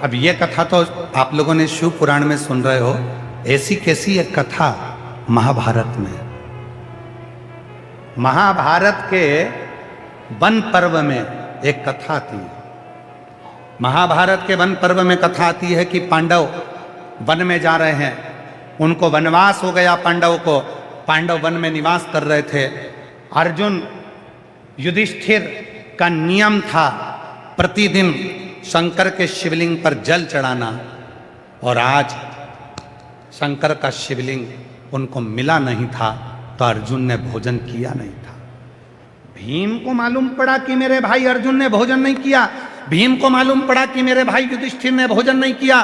अब ये कथा तो आप लोगों ने शिव पुराण में सुन रहे हो। ऐसी कैसी एक कथा महाभारत में। महाभारत के वन पर्व में एक कथा थी। महाभारत के वन पर्व में कथा आती है कि पांडव वन में जा रहे हैं, उनको वनवास हो गया पांडव को। पांडव वन में निवास कर रहे थे। अर्जुन युधिष्ठिर का नियम था प्रतिदिन शंकर के शिवलिंग पर जल चढ़ाना, और आज शंकर का शिवलिंग उनको मिला नहीं था तो अर्जुन ने भोजन किया नहीं था। भीम को मालूम पड़ा कि मेरे भाई अर्जुन ने भोजन नहीं किया। भीम को मालूम पड़ा कि मेरे भाई युधिष्ठिर ने भोजन नहीं किया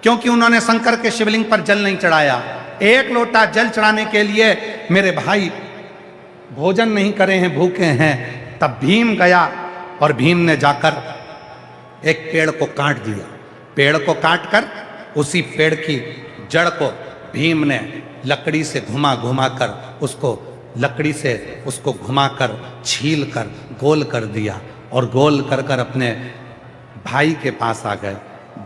क्योंकि उन्होंने शंकर के शिवलिंग पर जल नहीं चढ़ाया। एक लोटा जल चढ़ाने के लिए मेरे भाई भोजन नहीं करे हैं, भूखे हैं। तब भीम गया और भीम ने जाकर एक पेड़ को काट दिया। पेड़ को काट कर उसी पेड़ की जड़ को भीम ने लकड़ी से घुमा घुमा कर उसको लकड़ी से उसको घुमाकर छील कर गोल कर दिया और गोल कर कर अपने भाई के पास आ गए।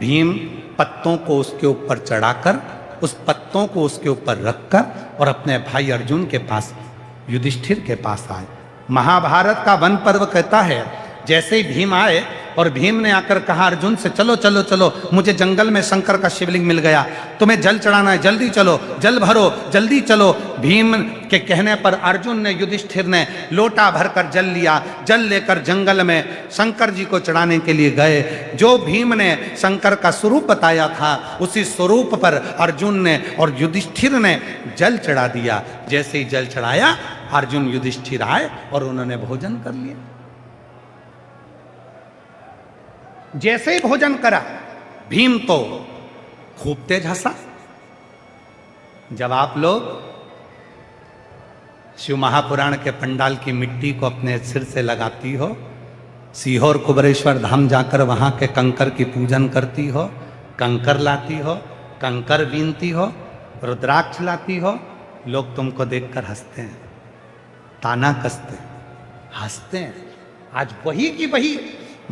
भीम पत्तों को उसके ऊपर चढ़ाकर, उस पत्तों को उसके ऊपर रखकर और अपने भाई अर्जुन के पास, युधिष्ठिर के पास आए। महाभारत का वन पर्व कहता है जैसे ही भीम आए और भीम ने आकर कहा अर्जुन से, चलो चलो चलो, मुझे जंगल में शंकर का शिवलिंग मिल गया, तुम्हें जल चढ़ाना है, जल्दी चलो, जल भरो, जल्दी चलो। भीम के कहने पर अर्जुन ने, युधिष्ठिर ने लोटा भरकर जल लिया। जल लेकर जंगल में शंकर जी को चढ़ाने के लिए गए। जो भीम ने शंकर का स्वरूप बताया था, उसी स्वरूप पर अर्जुन ने और युधिष्ठिर ने जल चढ़ा दिया। जैसे ही जल चढ़ाया, अर्जुन युधिष्ठिर आए और उन्होंने भोजन कर लिया। जैसे ही भोजन करा, भीम तो खूब तेज हंसा। जब आप लोग शिव महापुराण के पंडाल की मिट्टी को अपने सिर से लगाती हो, सीहोर कुबरेश्वर धाम जाकर वहां के कंकर की पूजन करती हो, कंकर लाती हो, कंकर बीनती हो, रुद्राक्ष लाती हो, लोग तुमको देखकर हंसते हैं, ताना कसते हैं, हंसते हैं। आज वही की वही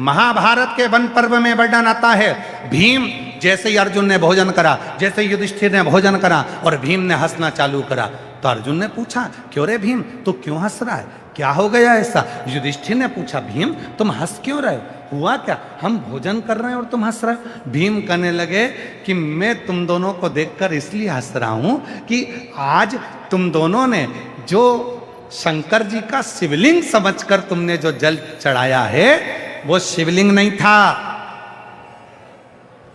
महाभारत के वन पर्व में वर्णन आता है। भीम, जैसे ही अर्जुन ने भोजन करा, जैसे ही युधिष्ठिर ने भोजन करा और भीम ने हंसना चालू करा, तो अर्जुन ने पूछा, क्यों रे भीम, तू क्यों हंस रहा है, क्या हो गया ऐसा? युधिष्ठिर ने पूछा, भीम तुम हंस क्यों रहे, हुआ क्या? हम भोजन कर रहे हैं और तुम हंस रहे हो। भीम कहने लगे कि मैं तुम दोनों को देखकर इसलिए हंस रहा हूं कि आज तुम दोनों ने जो शंकर जी का शिवलिंग समझकर तुमने जो जल चढ़ाया है, वो शिवलिंग नहीं था।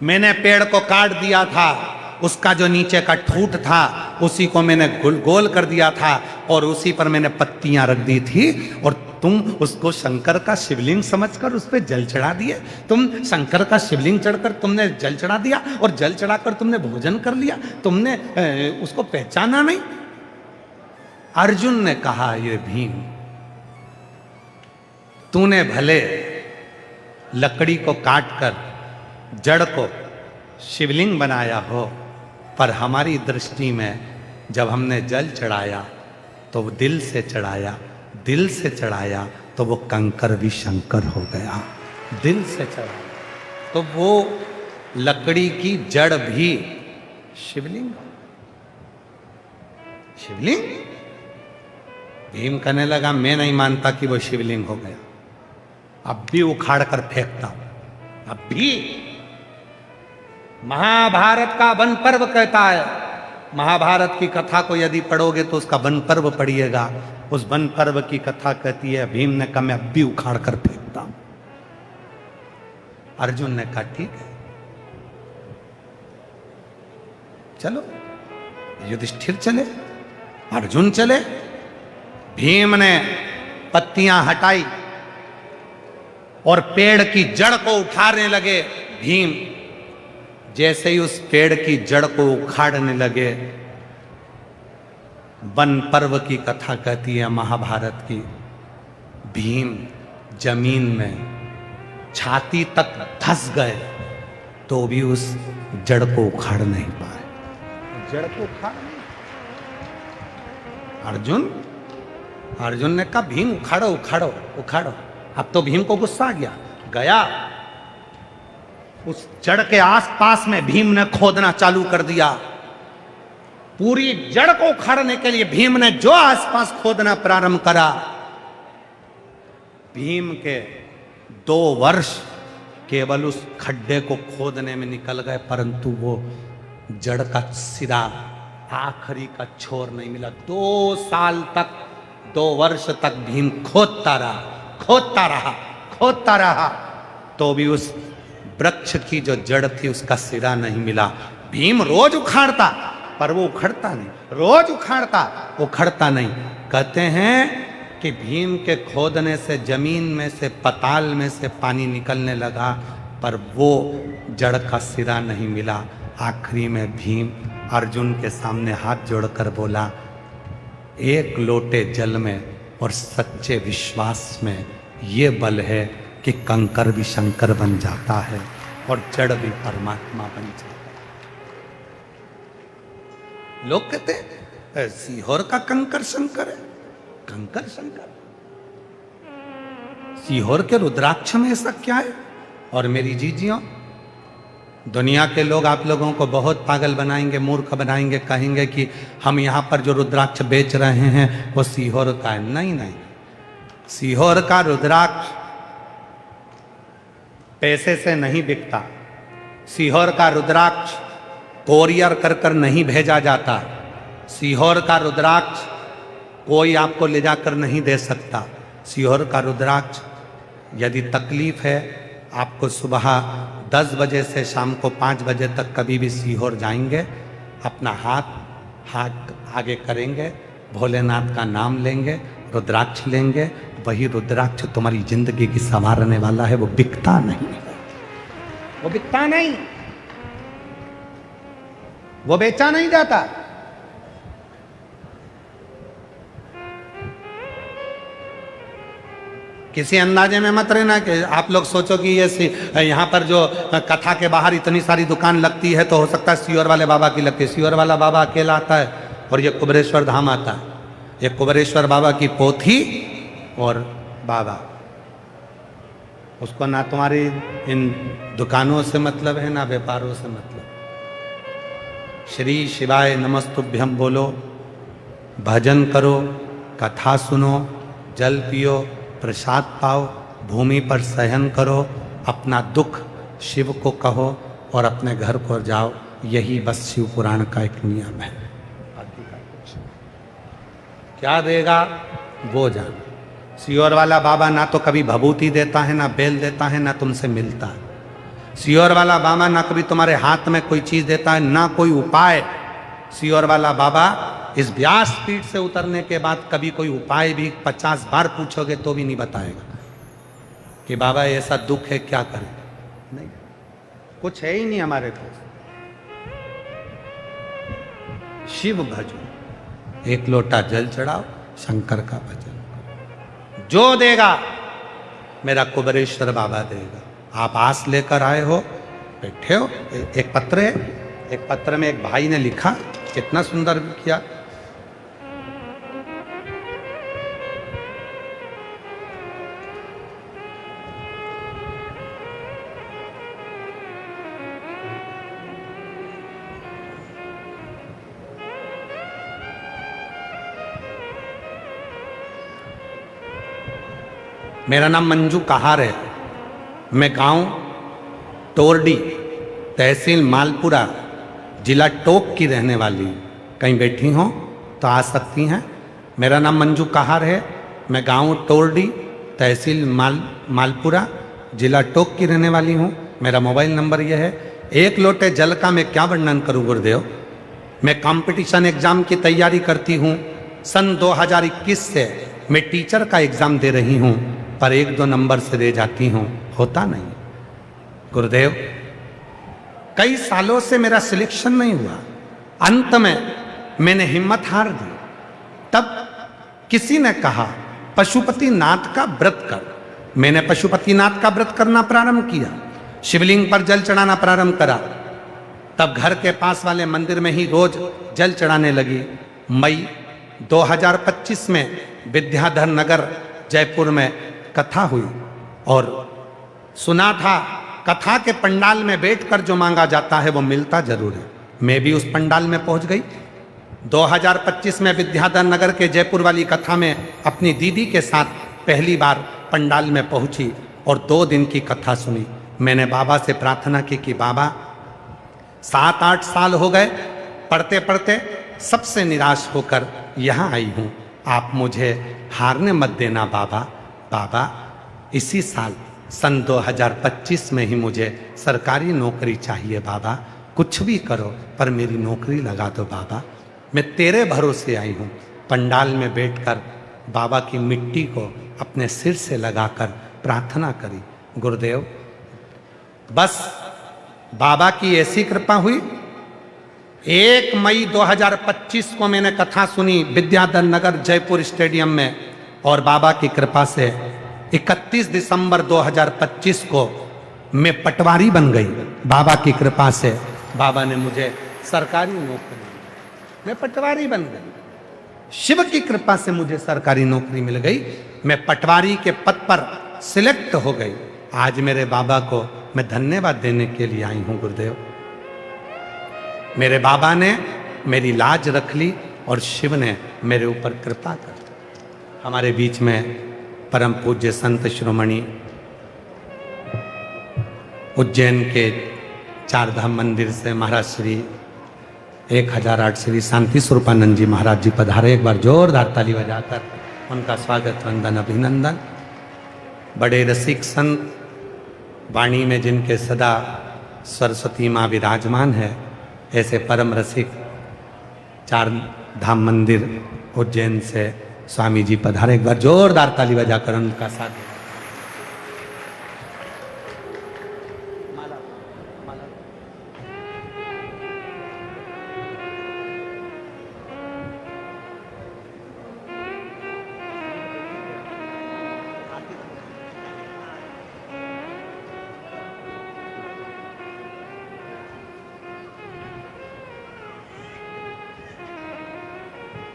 मैंने पेड़ को काट दिया था, उसका जो नीचे का ठूठ था उसी को मैंने गोल कर दिया था और उसी पर मैंने पत्तियां रख दी थी, और तुम उसको शंकर का शिवलिंग समझकर उस पर जल चढ़ा दिए। तुम शंकर का शिवलिंग चढ़कर तुमने जल चढ़ा दिया और जल चढ़ाकर तुमने भोजन कर लिया, तुमने उसको पहचाना नहीं। अर्जुन ने कहा, ये भीम, तूने भले लकड़ी को काटकर जड़ को शिवलिंग बनाया हो, पर हमारी दृष्टि में जब हमने जल चढ़ाया तो वो दिल से चढ़ाया, दिल से चढ़ाया तो वो कंकर भी शंकर हो गया। दिल से चढ़ाया तो वो लकड़ी की जड़ भी शिवलिंग। शिवलिंग भीम कहने लगा, मैं नहीं मानता कि वो शिवलिंग हो गया, अब भी उखाड़ कर फेंकता हूं। अब भी महाभारत का वन पर्व कहता है, महाभारत की कथा को यदि पढ़ोगे तो उसका वन पर्व पढ़िएगा, उस वन पर्व की कथा कहती है, भीम ने कहा मैं अब भी उखाड़ कर फेंकता हूं। अर्जुन ने कहा ठीक है, चलो। युधिष्ठिर चले, अर्जुन चले। भीम ने पत्तियां हटाई और पेड़ की जड़ को उठाने लगे। भीम जैसे ही उस पेड़ की जड़ को उखाड़ने लगे, वन पर्व की कथा कहती है महाभारत की, भीम जमीन में छाती तक धंस गए तो भी उस जड़ को उखाड़ नहीं पाए। जड़ को उखाड़ नहीं। अर्जुन ने कहा भीम उखाड़ो उखाड़ो उखाड़ो। अब तो भीम को गुस्सा आ गया, उस जड़ के आसपास में भीम ने खोदना चालू कर दिया। पूरी जड़ को उखाड़ने के लिए भीम ने जो आसपास खोदना प्रारंभ करा, भीम के 2 वर्ष केवल उस खड्डे को खोदने में निकल गए, परंतु वो जड़ का सिरा, आखिरी का छोर नहीं मिला। 2 साल तक, 2 वर्ष तक भीम खोदता रहा, तो भी उस वृक्ष की जो जड़ थी उसका सिरा नहीं मिला। भीम रोज उखाड़ता पर वो उखड़ता नहीं, रोज उखड़ता नहीं। कहते हैं कि भीम के खोदने से जमीन में से, पताल में से पानी निकलने लगा, पर वो जड़ का सिरा नहीं मिला। आखिरी में भीम अर्जुन के सामने हाथ जोड़कर बोला, एक लोटे जल में और सच्चे विश्वास में ये बल है कि कंकर भी शंकर बन जाता है और जड़ भी परमात्मा बन जाता है। लोग कहते हैं सीहोर का कंकर शंकर है, कंकर शंकर। सीहोर के रुद्राक्ष में ऐसा क्या है? और मेरी जीजियों, दुनिया के लोग आप लोगों को बहुत पागल बनाएंगे, मूर्ख बनाएंगे, कहेंगे कि हम यहाँ पर जो रुद्राक्ष बेच रहे हैं वो सीहोर का है। नहीं, सीहोर का रुद्राक्ष पैसे से नहीं बिकता। सीहोर का रुद्राक्ष कोरियर कर कर नहीं भेजा जाता। सीहोर का रुद्राक्ष कोई आपको ले जाकर नहीं दे सकता। सीहोर का रुद्राक्ष यदि तकलीफ है, आपको सुबह 10 बजे से शाम को 5 बजे तक कभी भी सीहोर जाएंगे, अपना हाथ आगे करेंगे, भोलेनाथ का नाम लेंगे, रुद्राक्ष लेंगे, वही रुद्राक्ष तुम्हारी जिंदगी की संवारने वाला है। वो बिकता नहीं, वो बिकता नहीं, वो बेचा नहीं जाता। किसी अंदाजे में मत रहना कि आप लोग सोचो कि ये यहाँ पर जो कथा के बाहर इतनी सारी दुकान लगती है तो हो सकता है सीहोर वाले बाबा की लगती है। सीहोर वाला बाबा अकेला आता है और ये कुबेरेश्वर धाम आता है। ये कुबेरेश्वर बाबा की पोथी और बाबा, उसको ना तुम्हारी इन दुकानों से मतलब है ना व्यापारों से मतलब। श्री शिवाय नमस्तुभ्यम बोलो, भजन करो, कथा सुनो, जल पियो, प्रसाद पाओ, भूमि पर सहन करो, अपना दुख शिव को कहो और अपने घर को जाओ। यही बस शिव पुराण का एक नियम है। बाकी का कुछ क्या देगा वो जान। सीहोर वाला बाबा ना तो कभी भभूति देता है, ना बेल देता है, ना तुमसे मिलता है। सीहोर वाला बाबा ना कभी तुम्हारे हाथ में कोई चीज देता है, ना कोई उपाय। सीहोर वाला बाबा इस व्यास पीठ से उतरने के बाद कभी कोई उपाय भी 50 बार पूछोगे तो भी नहीं बताएगा कि बाबा ऐसा दुख है क्या करें। नहीं, कुछ है ही नहीं हमारे पास। शिव भजो, एक लोटा जल चढ़ाओ, शंकर का भजन करो। जो देगा मेरा कुबेरेश्वर बाबा देगा। आप आस लेकर आए हो, बैठे हो। एक पत्र है, एक पत्र में एक भाई ने लिखा, कितना सुंदर किया। मेरा नाम मंजू कहार है। मैं गांव टोरडी, तहसील मालपुरा, जिला टोक की रहने वाली हूँ। कहीं बैठी हो तो आ सकती हैं। मेरा नाम मंजू कहार है। मैं गांव टोरडी, तहसील मालपुरा, जिला टोक की रहने वाली हूँ। मेरा मोबाइल नंबर यह है। एक लोटे जल का मैं क्या वर्णन करूँ गुरुदेव। मैं कंपटीशन एग्जाम की तैयारी करती हूँ। सन 2021 से मैं टीचर का एग्जाम दे रही हूँ, पर 1-2 नंबर से दे जाती हूँ, होता नहीं। गुरुदेव, कई सालों से मेरा सिलेक्शन नहीं हुआ। अंत में मैंने हिम्मत हार दी। तब किसी ने कहा पशुपतिनाथ का व्रत कर। मैंने पशुपतिनाथ का व्रत करना प्रारंभ किया, शिवलिंग पर जल चढ़ाना प्रारंभ करा। तब घर के पास वाले मंदिर में ही रोज जल चढ़ाने लगी। मई 2025 में विद्याधर नगर जयपुर में कथा हुई और सुना था कथा के पंडाल में बैठकर जो मांगा जाता है वो मिलता जरूर है। मैं भी उस पंडाल में पहुंच गई। 2025 में विद्याधर नगर के जयपुर वाली कथा में अपनी दीदी के साथ पहली बार पंडाल में पहुंची और 2 दिन की कथा सुनी। मैंने बाबा से प्रार्थना की कि बाबा 7-8 साल हो गए, पढ़ते पढ़ते सबसे निराश होकर यहाँ आई हूँ। आप मुझे हारने मत देना बाबा। बाबा, इसी साल सन 2025 में ही मुझे सरकारी नौकरी चाहिए बाबा। कुछ भी करो पर मेरी नौकरी लगा दो बाबा। मैं तेरे भरोसे आई हूँ। पंडाल में बैठकर बाबा की मिट्टी को अपने सिर से लगाकर प्रार्थना करी। गुरुदेव, बस बाबा की ऐसी कृपा हुई। 1 मई 2025 को मैंने कथा सुनी विद्याधर नगर जयपुर स्टेडियम में और बाबा की कृपा से 31 दिसंबर 2025 को मैं पटवारी बन गई। बाबा की कृपा से बाबा ने मुझे सरकारी नौकरी दी। मैं पटवारी बन गई। शिव की कृपा से मुझे सरकारी नौकरी मिल गई। मैं पटवारी के पद पर सिलेक्ट हो गई। आज मेरे बाबा को मैं धन्यवाद देने के लिए आई हूँ गुरुदेव। मेरे बाबा ने मेरी लाज रख ली और शिव ने मेरे ऊपर कृपा कर दी। हमारे बीच में परम पूज्य संत शिरोमणि उज्जैन के चार धाम मंदिर से महाराज श्री 1008 श्री शांति स्वरूपानंद जी महाराज जी पधारे। एक बार जोरदार ताली बजाकर उनका स्वागत वंदन अभिनंदन। बड़े रसिक संत, वाणी में जिनके सदा सरस्वती माँ विराजमान है, ऐसे परम रसिक चार धाम मंदिर उज्जैन से स्वामी जी पधारे। एक बार जोरदार ताली बजाकर उनका स्वागत।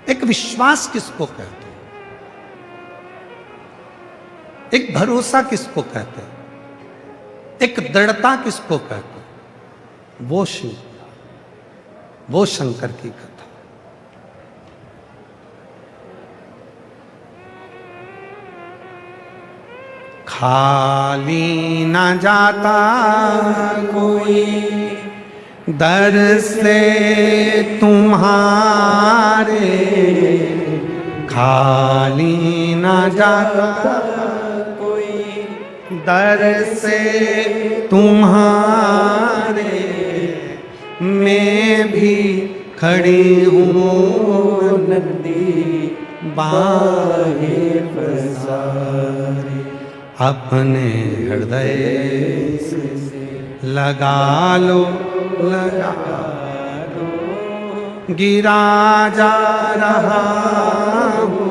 एक विश्वास किसको कहते हैं, एक भरोसा किसको कहते हैं, एक दृढ़ता किसको कहते हैं, वो शिव, वो शंकर की कथा। खाली ना जाता कोई दर से तुम्हारे, खाली ना जाता कोई दर से तुम्हारे, मैं भी खड़ी हूँ
नंदी बाहें पसारे,
अपने हृदय से लगा लो, लगा लो, गिरा जा रहा हूँ,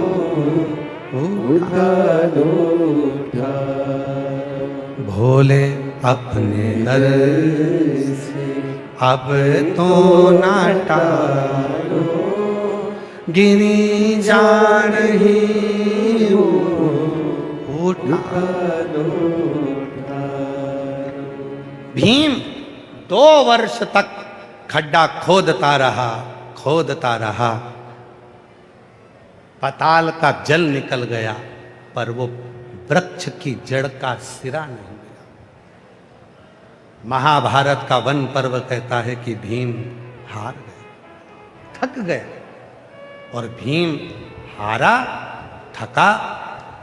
उठा लो, उठा
भोले अपने दर
से
अब तो ना टालो, गिरी जा रही हूँ, उठा
लो।
भीम 2 वर्ष तक खड्डा खोदता रहा, खोदता रहा, पाताल का जल निकल गया, पर वो वृक्ष की जड़ का सिरा नहीं मिला। महाभारत का वन पर्व कहता है कि भीम हार गए, थक गए, और भीम हारा, थका,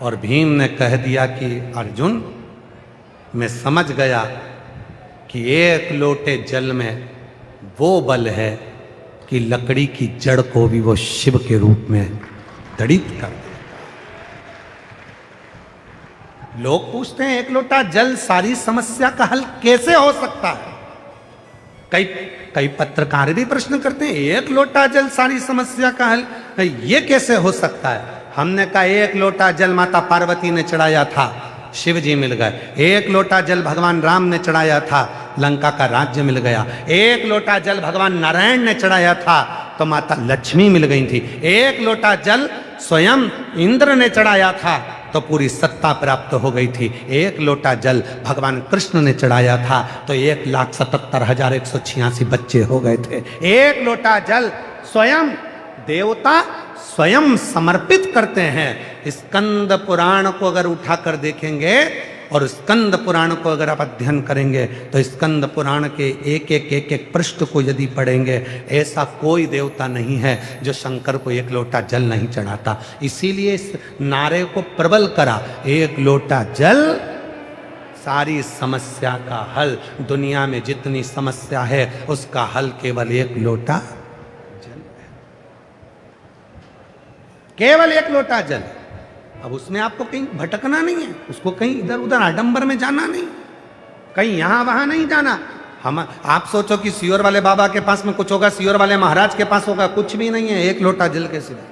और भीम ने कह दिया कि अर्जुन, मैं समझ गया कि एक लोटे जल में वो बल है कि लकड़ी की जड़ को भी वो शिव के रूप में दड़ित कर देता। लोग पूछते हैं एक लोटा जल सारी समस्या का हल कैसे हो सकता है? कई पत्रकार भी प्रश्न करते हैं एक लोटा जल सारी समस्या का हल ये कैसे हो सकता है? हमने कहा एक लोटा जल माता पार्वती ने चढ़ाया था, शिव जी मिल गए। एक लोटा जल भगवान राम ने चढ़ाया था, लंका का राज्य मिल गया। एक लोटा जल भगवान नारायण ने चढ़ाया था तो माता लक्ष्मी मिल गई थी। एक लोटा जल स्वयं इंद्र ने चढ़ाया था तो पूरी सत्ता प्राप्त हो गई थी। एक लोटा जल भगवान कृष्ण ने चढ़ाया था तो 1,77,186 बच्चे हो गए थे। एक लोटा जल स्वयं देवता स्वयं समर्पित करते हैं। स्कंद पुराण को अगर उठाकर देखेंगे और स्कंद पुराण को अगर आप अध्ययन करेंगे तो स्कंद पुराण के एक पृष्ठ को यदि पढ़ेंगे, ऐसा कोई देवता नहीं है जो शंकर को एक लोटा जल नहीं चढ़ाता। इसीलिए इस नारे को प्रबल करा, एक लोटा जल सारी समस्या का हल। दुनिया में जितनी समस्या है उसका हल केवल एक लोटा जल है, केवल एक लोटा जल। अब उसमें आपको कहीं भटकना नहीं है, उसको कहीं इधर उधर आडंबर में जाना नहीं, कहीं यहां वहां नहीं जाना। हम आप सोचो कि सियोर वाले बाबा के पास में कुछ होगा, सियोर वाले महाराज के पास होगा, कुछ भी नहीं है। एक लोटा जल के सिवा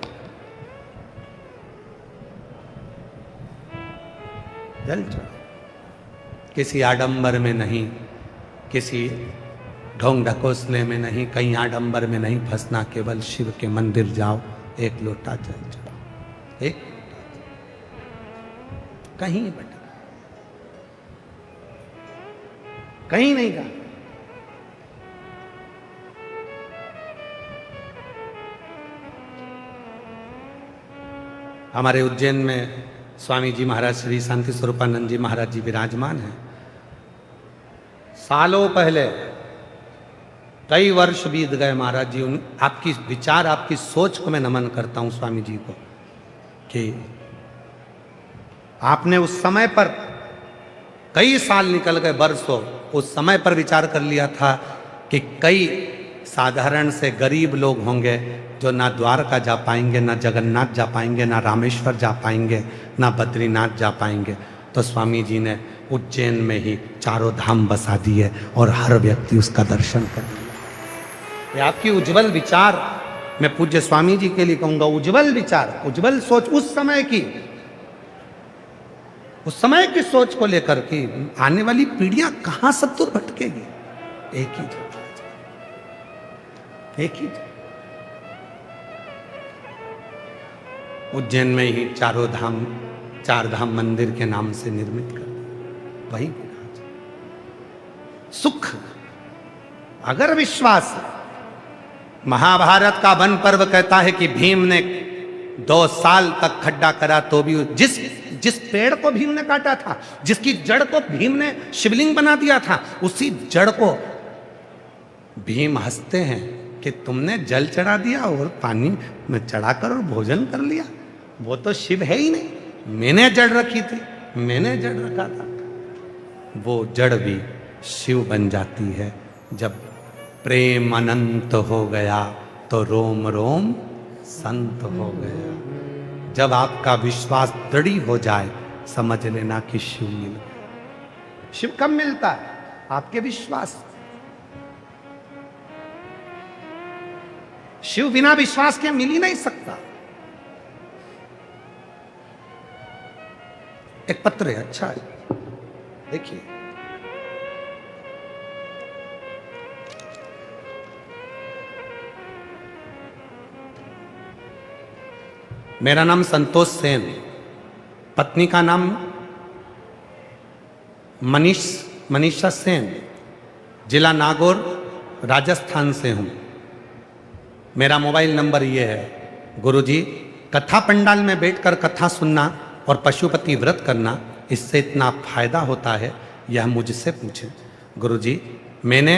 जल चढ़ो, किसी आडंबर में नहीं, किसी ढोंग ढकोसले में नहीं, कहीं आडंबर में नहीं फंसना। केवल शिव के मंदिर जाओ, एक लोटा जल चढ़ो, एक कहीं भटक, कहीं नहीं गया। हमारे उज्जैन में स्वामी जी महाराज श्री शांति स्वरूपानंद जी महाराज जी विराजमान हैं। सालों पहले, कई वर्ष बीत गए महाराज जी, आपकी विचार, आपकी सोच को मैं नमन करता हूं स्वामी जी को, कि आपने उस समय पर, कई साल निकल गए, बरसों, उस समय पर विचार कर लिया था कि कई साधारण से गरीब लोग होंगे जो ना द्वारका जा पाएंगे, ना जगन्नाथ जा पाएंगे, ना रामेश्वर जा पाएंगे, ना बद्रीनाथ जा पाएंगे। तो स्वामी जी ने उज्जैन में ही चारों धाम बसा दिए और हर व्यक्ति उसका दर्शन कर लिया। ये आपकी उज्जवल विचार, मैं पूज्य स्वामी जी के लिए कहूंगा, उज्जवल विचार, उज्जवल सोच, उस समय की सोच को लेकर कि आने वाली पीढ़ियां कहां सत्तुर भटकेगी। एक ही जगह, एक ही जगह, उज्जैन में ही चारों धाम, चार धाम मंदिर के नाम से निर्मित कर, वही विराज सुख। अगर विश्वास, महाभारत का वन पर्व कहता है कि भीम ने 2 साल तक खड्डा करा तो भी जिस पेड़ को भीम ने काटा था, जिसकी जड़ को भीम ने शिवलिंग बना दिया था, उसी जड़ को भीम हंसते हैं कि तुमने जल चढ़ा दिया और पानी में चढ़ाकर और भोजन कर लिया। वो तो शिव है ही नहीं, मैंने जड़ रखी थी, मैंने जड़ रखा था। वो जड़ भी शिव बन जाती है। जब प्रेम अनंत हो गया तो रोम रोम संत हो गया। जब आपका विश्वास दृढ़ हो जाए, समझ लेना कि शिव मिल गया। शिव कब मिलता है? आपके विश्वास। शिव बिना विश्वास के मिल ही नहीं सकता। एक पत्र है, अच्छा है, देखिए। मेरा नाम संतोष सेन, पत्नी का नाम मनीषा सेन, जिला नागौर, राजस्थान से हूं। मेरा मोबाइल नंबर ये है। गुरुजी, कथा पंडाल में बैठकर कथा सुनना और पशुपति व्रत करना, इससे इतना फायदा होता है, यह मुझसे पूछें। गुरुजी, मैंने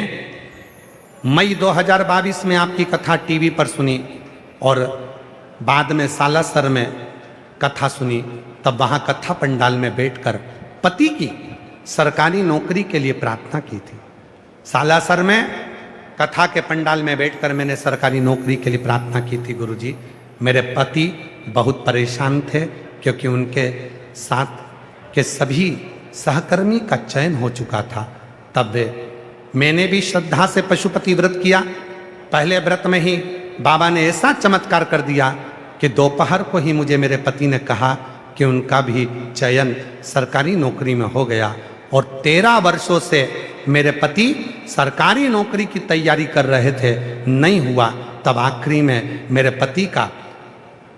मई 2022 में आपकी कथा टीवी पर सुनी और बाद में सालासर में कथा सुनी। तब वहाँ कथा पंडाल में बैठकर पति की सरकारी नौकरी के लिए प्रार्थना की थी। सालासर में कथा के पंडाल में बैठकर मैंने सरकारी नौकरी के लिए प्रार्थना की थी। गुरुजी, मेरे पति बहुत परेशान थे क्योंकि उनके साथ के सभी सहकर्मी का चयन हो चुका था। तब मैंने भी श्रद्धा से पशुपति व्रत किया। पहले व्रत में ही बाबा ने ऐसा चमत्कार कर दिया कि दोपहर को ही मुझे मेरे पति ने कहा कि उनका भी चयन सरकारी नौकरी में हो गया। और 13 वर्षों से मेरे पति सरकारी नौकरी की तैयारी कर रहे थे, नहीं हुआ। तब आखिरी में मेरे पति का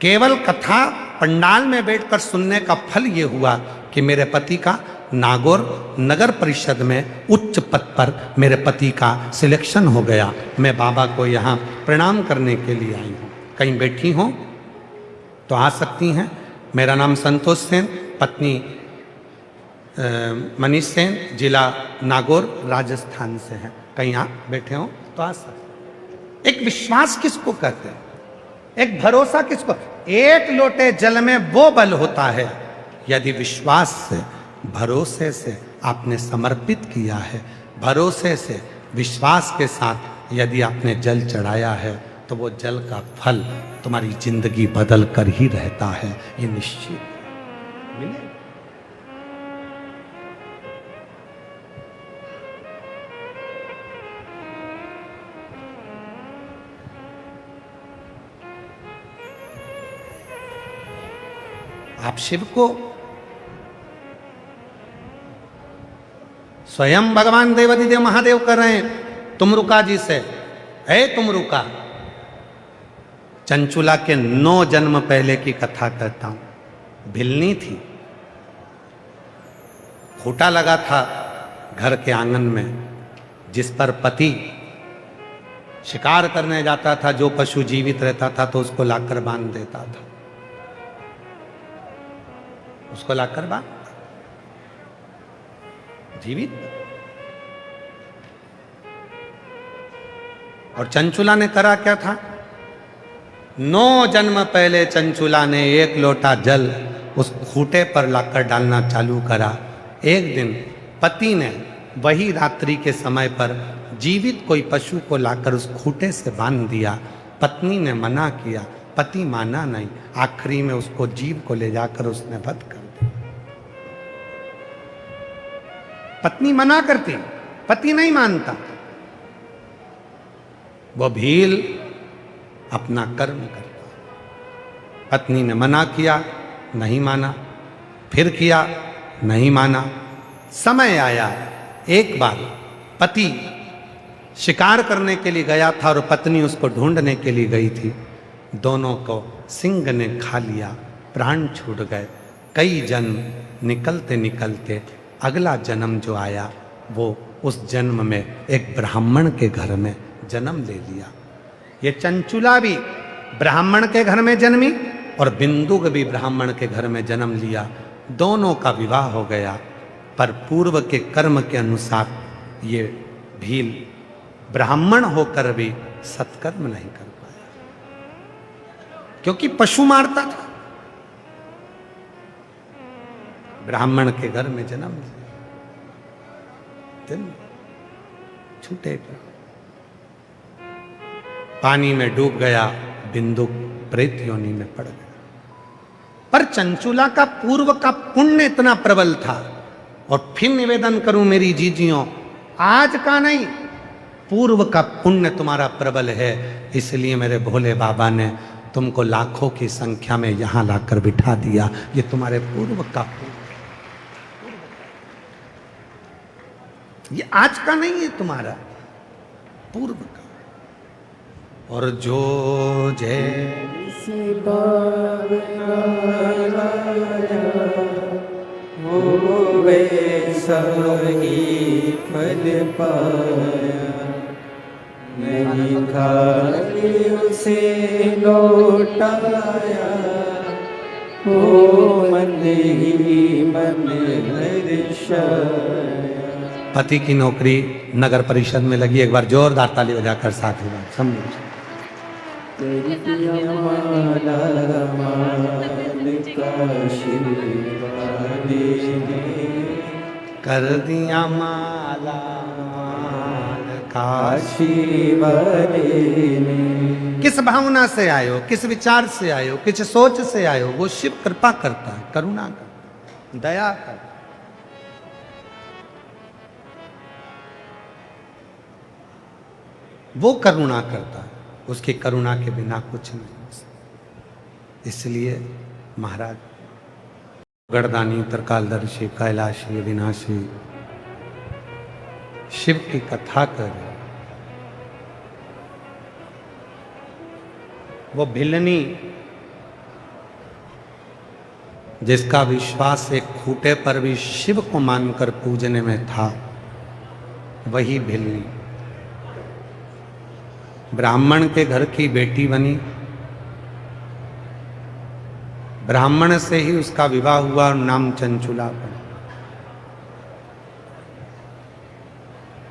केवल कथा पंडाल में बैठकर सुनने का फल ये हुआ कि मेरे पति का नागौर नगर परिषद में उच्च पद पर मेरे पति का सिलेक्शन हो गया। मैं बाबा को यहाँ प्रणाम करने के लिए आई हूँ। कहीं बैठी हो तो आ सकती हैं। मेरा नाम संतोष सेन, पत्नी मनीष सेन, जिला नागौर, राजस्थान से है। कहीं आप बैठे हो तो आ सकते। एक विश्वास किसको कहते हैं? एक भरोसा किसको? एक लोटे जल में वो बल होता है यदि विश्वास से, भरोसे से आपने समर्पित किया है, भरोसे से, विश्वास के साथ यदि आपने जल चढ़ाया है तो वो जल का फल तुम्हारी जिंदगी बदल कर ही रहता है, ये निश्चित मिले। आप शिव को स्वयं भगवान देवादिदेव महादेव कर रहे हैं तुमरुका जी से। है तुमरुका, चंचुला के 9 जन्म पहले की कथा कहता हूं। भिलनी थी, खूंटा लगा था घर के आंगन में, जिस पर पति शिकार करने जाता था। जो पशु जीवित रहता था तो उसको लाकर बांध देता था, उसको लाकर बांध जीवित। और चंचुला ने करा क्या था? 9 जन्म पहले चंचुला ने 1 लोटा जल उस खूंटे पर लाकर डालना चालू करा। एक दिन पति ने वही रात्रि के समय पर जीवित कोई पशु को लाकर उस खूंटे से बांध दिया। पत्नी ने मना किया, पति माना नहीं। आखिरी में उसको जीव को ले जाकर उसने वध कर दिया। पत्नी मना करती, पति नहीं मानता। वो भील अपना कर्म करता। पत्नी ने मना किया, नहीं माना, फिर किया, नहीं माना। समय आया, एक बार पति शिकार करने के लिए गया था और पत्नी उसको ढूंढने के लिए गई थी। दोनों को सिंह ने खा लिया, प्राण छूट गए। कई जन्म निकलते निकलते अगला जन्म जो आया वो उस जन्म में एक ब्राह्मण के घर में जन्म ले लिया। ये चंचुला भी ब्राह्मण के घर में जन्मी और बिंदुक भी ब्राह्मण के घर में जन्म लिया। दोनों का विवाह हो गया, पर पूर्व के कर्म के अनुसार ये भील ब्राह्मण होकर भी सत्कर्म नहीं कर पाया, क्योंकि पशु मारता था। ब्राह्मण के घर में जन्म लिया, दिन छूटेगा। पानी में डूब गया, बिंदुक प्रेत योनि में पड़ गया। पर चंचुला का पूर्व का पुण्य इतना प्रबल था। और फिर निवेदन करूं मेरी जीजियों, आज का नहीं, पूर्व का पुण्य तुम्हारा प्रबल है। इसलिए मेरे भोले बाबा ने तुमको लाखों की संख्या में यहां लाकर बिठा दिया। ये तुम्हारे पूर्व का पुण्य, ये आज का नहीं है, तुम्हारा पूर्व का। और जो जैसे
वो वैसा ही फल पाया, नहीं खाली उसे लौटाया, वो मन ही मन हर्षाया।
पति की नौकरी नगर परिषद में लगी। एक बार जोरदार ताली बजाकर साथ ही बात समझो। कर दिया माला माल काशी वाले ने। किस भावना से आए हो, किस विचार से आए हो, किस सोच से आए हो, वो शिव कृपा करता है, करुणा करता है, दया करता है। वो करुणा करता है, उसकी करुणा के बिना कुछ नहीं हो सकता। इसलिए महाराज गणदानी, त्रिकालदर्शी, कैलाशी, विनाशी शिव की कथा कर, वो भिलनी जिसका विश्वास एक खूंटे पर भी शिव को मानकर पूजने में था, वही भिलनी ब्राह्मण के घर की बेटी बनी। ब्राह्मण से ही उसका विवाह हुआ और नाम चंचुला पड़ा।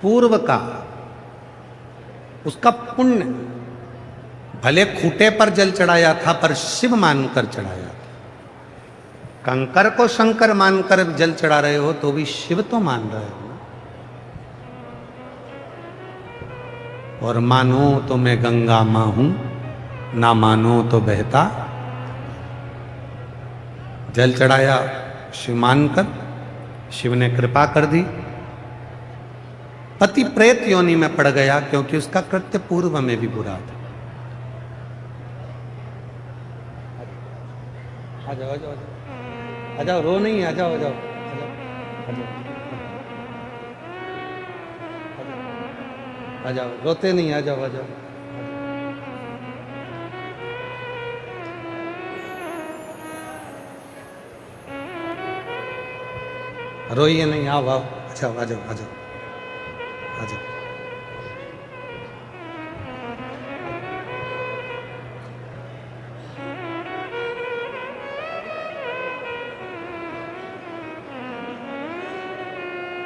पूर्व का उसका पुण्य, भले खूंटे पर जल चढ़ाया था पर शिव मानकर चढ़ाया था। कंकर को शंकर मानकर जल चढ़ा रहे हो तो भी शिव तो मान रहे हो। और मानो तो मैं गंगा मां हूं, ना मानो तो बहता। जल चढ़ाया शिव मानकर, शिव ने कृपा कर दी। पति प्रेत योनि में पड़ गया क्योंकि उसका कृत्य पूर्व में भी बुरा था। आ जाओ आ जाओ आ जाओ, रो नहीं, आ जाओ आ जाओ आ जाओ, रोते नहीं, आ जाओ आ जाओ। रोइए नहीं, आओ आओ, अच्छा आ जाओ आ जाओ आ जाओ।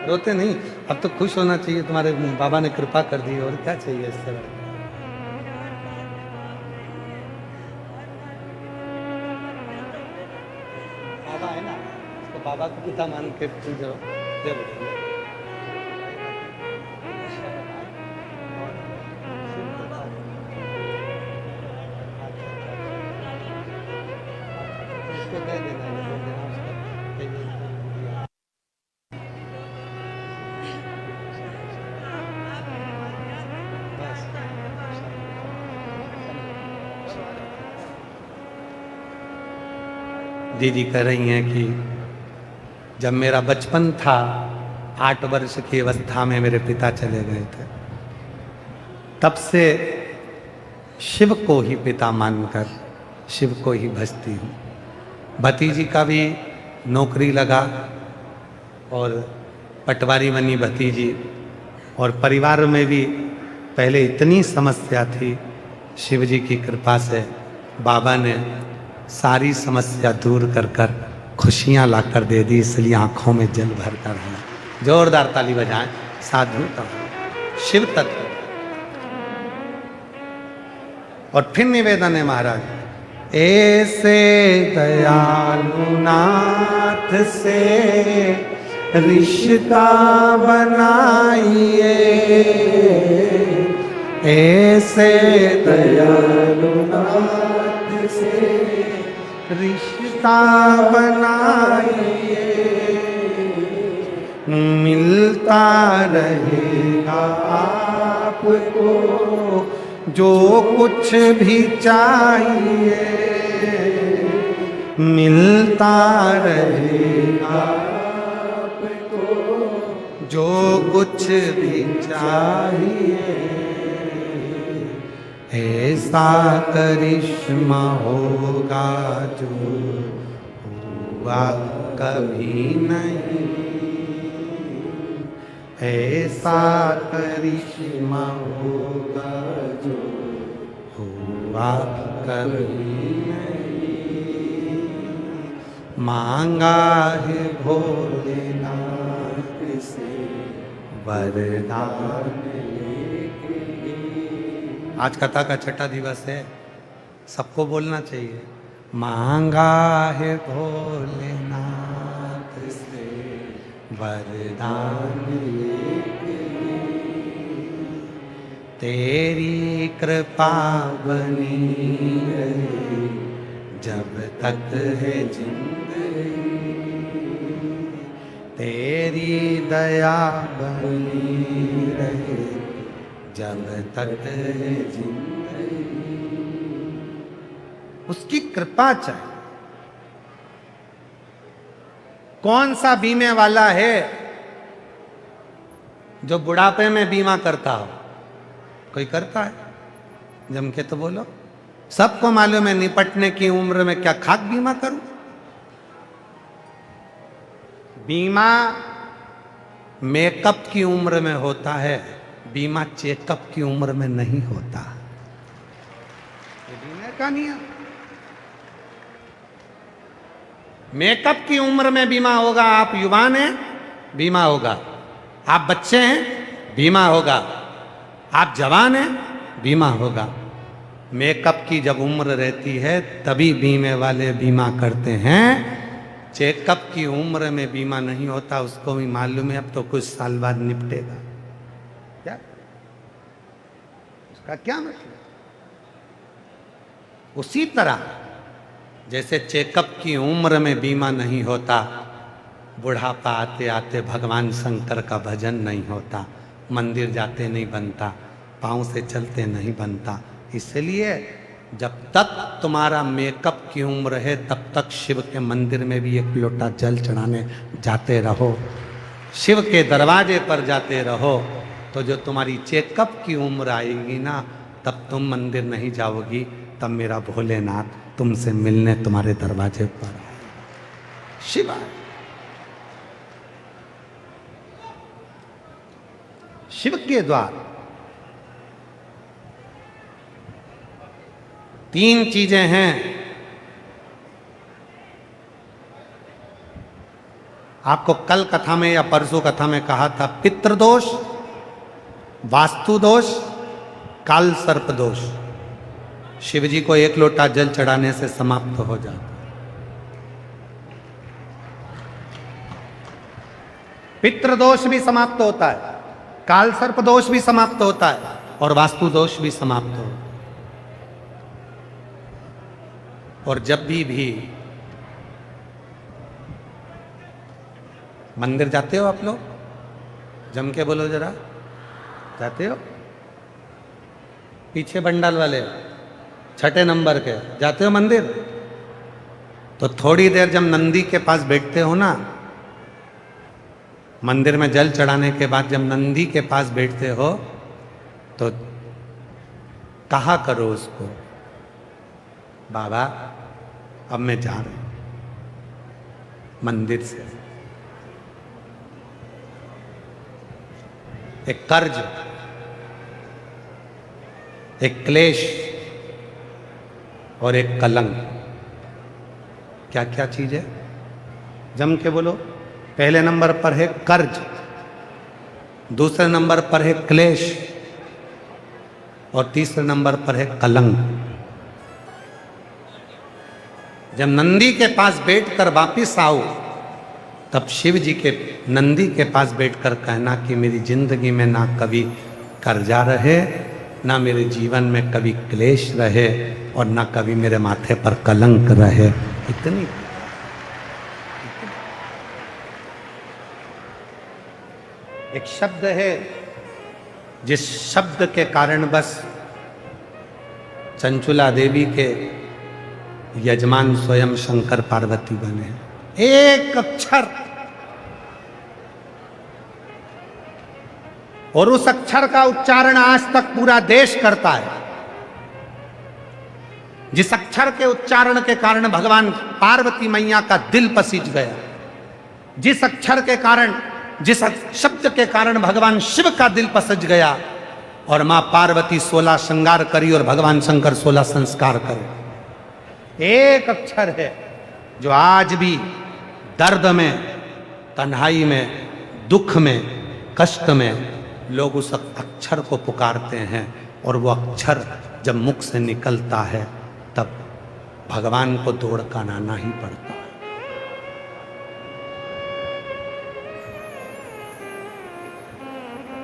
रोते नहीं, अब तो खुश होना चाहिए, तुम्हारे बाबा ने कृपा कर दी, और क्या चाहिए इससे बड़ा। है ना, उसको बाबा को पिता मान के पूजो। जय बोलो। उसको दे देना, दे देना उसको। बस। दीदी कह रही हैं कि जब मेरा बचपन था, 8 वर्ष की अवस्था में मेरे पिता चले गए थे, तब से शिव को ही पिता मानकर शिव को ही भजती हूँ। भतीजी का भी नौकरी लगा और पटवारी बनी भतीजी, और परिवार में भी पहले इतनी समस्या थी, शिव जी की कृपा से बाबा ने सारी समस्या दूर कर कर खुशियाँ ला कर दे दी, इसलिए आंखों में जल भर कर आना। जोरदार ताली बजाएं साधु का शिव तत्व। और फिर निवेदन है महाराज, ऐसे दयालु नाथ से रिश्ता बनाइए, ऐसे दयालु नाथ से रिश्ता बनाइए, मिलता रहेगा आपको जो कुछ भी चाहिए, मिलता रहेगा आपको जो कुछ भी चाहिए, ऐसा करिश्मा होगा जो हुआ कभी नहीं, ऐसा करिश्मा होगा जो हुआ कभी नहीं, मांगा है भोलेनाथ से वरदान। आज कथा का छठा दिवस है, सबको बोलना चाहिए, मांगा है भोलेनाथ से वरदान, तेरी कृपा बनी रहे जब तक है जिंदगी, तेरी दया बनी रहे जब तक है जिंदगी, उसकी कृपा चाहिए। कौन सा बीमे वाला है जो बुढ़ापे में बीमा करता हो? कोई करता है? जम के तो बोलो। सबको मालूम है निपटने की उम्र में क्या खाक बीमा करूं? बीमा मेकअप की उम्र में होता है, बीमा चेकअप की उम्र में नहीं होता। ये बीमे का नियम। मेकअप की उम्र में बीमा होगा, आप युवान हैं बीमा होगा, आप बच्चे हैं बीमा होगा, आप जवान हैं बीमा होगा। मेकअप की जब उम्र रहती है तभी बीमे वाले बीमा करते हैं। चेकअप की उम्र में बीमा नहीं होता, उसको भी मालूम है अब तो कुछ साल बाद निपटेगा। क्या उसका क्या मतलब? उसी तरह जैसे चेकअप की उम्र में बीमा नहीं होता, बुढ़ापा आते आते भगवान शंकर का भजन नहीं होता, मंदिर जाते नहीं बनता, पाँव से चलते नहीं बनता। इसलिए जब तक तुम्हारा मेकअप की उम्र है तब तक शिव के मंदिर में भी एक लोटा जल चढ़ाने जाते रहो, शिव के दरवाजे पर जाते रहो। तो जो तुम्हारी चेकअप की उम्र आएगी ना, तब तुम मंदिर नहीं जाओगी, तब मेरा भोलेनाथ तुमसे मिलने तुम्हारे दरवाजे पर आए। शिव आए। शिव के द्वार 3 चीजें हैं। आपको कल कथा में या परसों कथा में कहा था, पितृदोष, वास्तु दोष, काल सर्प दोष शिव जी को एक लोटा जल चढ़ाने से समाप्त हो जाता। पितृदोष भी समाप्त होता है, काल सर्प दोष भी समाप्त होता है और वास्तु दोष भी समाप्त होता है। और जब भी मंदिर जाते हो आप लोग, जम के बोलो जरा, जाते हो? पीछे बंडल वाले 6 नंबर के, जाते हो मंदिर? तो थोड़ी देर जब नंदी के पास बैठते हो ना, मंदिर में जल चढ़ाने के बाद जब नंदी के पास बैठते हो तो कहा करो उसको, बाबा अब मैं जा रहा हूं मंदिर से। एक कर्ज, एक क्लेश और एक कलंक, क्या क्या चीज है? जम के बोलो। पहले नंबर पर है कर्ज, दूसरे नंबर पर है क्लेश और तीसरे नंबर पर है कलंक। जब नंदी के पास बैठकर वापिस आओ तब शिव जी के नंदी के पास बैठकर कहना कि मेरी जिंदगी में ना कभी कर्जा रहे, ना मेरे जीवन में कभी क्लेश रहे और ना कभी मेरे माथे पर कलंक रहे। इतनी एक शब्द है जिस शब्द के कारण बस चंचुला देवी के यजमान स्वयं शंकर पार्वती बने। एक अक्षर, और उस अक्षर का उच्चारण आज तक पूरा देश करता है। जिस अक्षर के उच्चारण के कारण भगवान पार्वती मैया का दिल पसीज गया, जिस अक्षर के कारण, जिस शब्द के कारण भगवान शिव का दिल पसज गया और मां पार्वती 16 श्रृंगार करी और भगवान शंकर 16 संस्कार करे। एक अक्षर है जो आज भी दर्द में, तन्हाई में, दुख में, कष्ट में लोग उस अक्षर को पुकारते हैं और वो अक्षर जब मुख से निकलता है तब भगवान को दौड़ कर आना ही पड़ता है।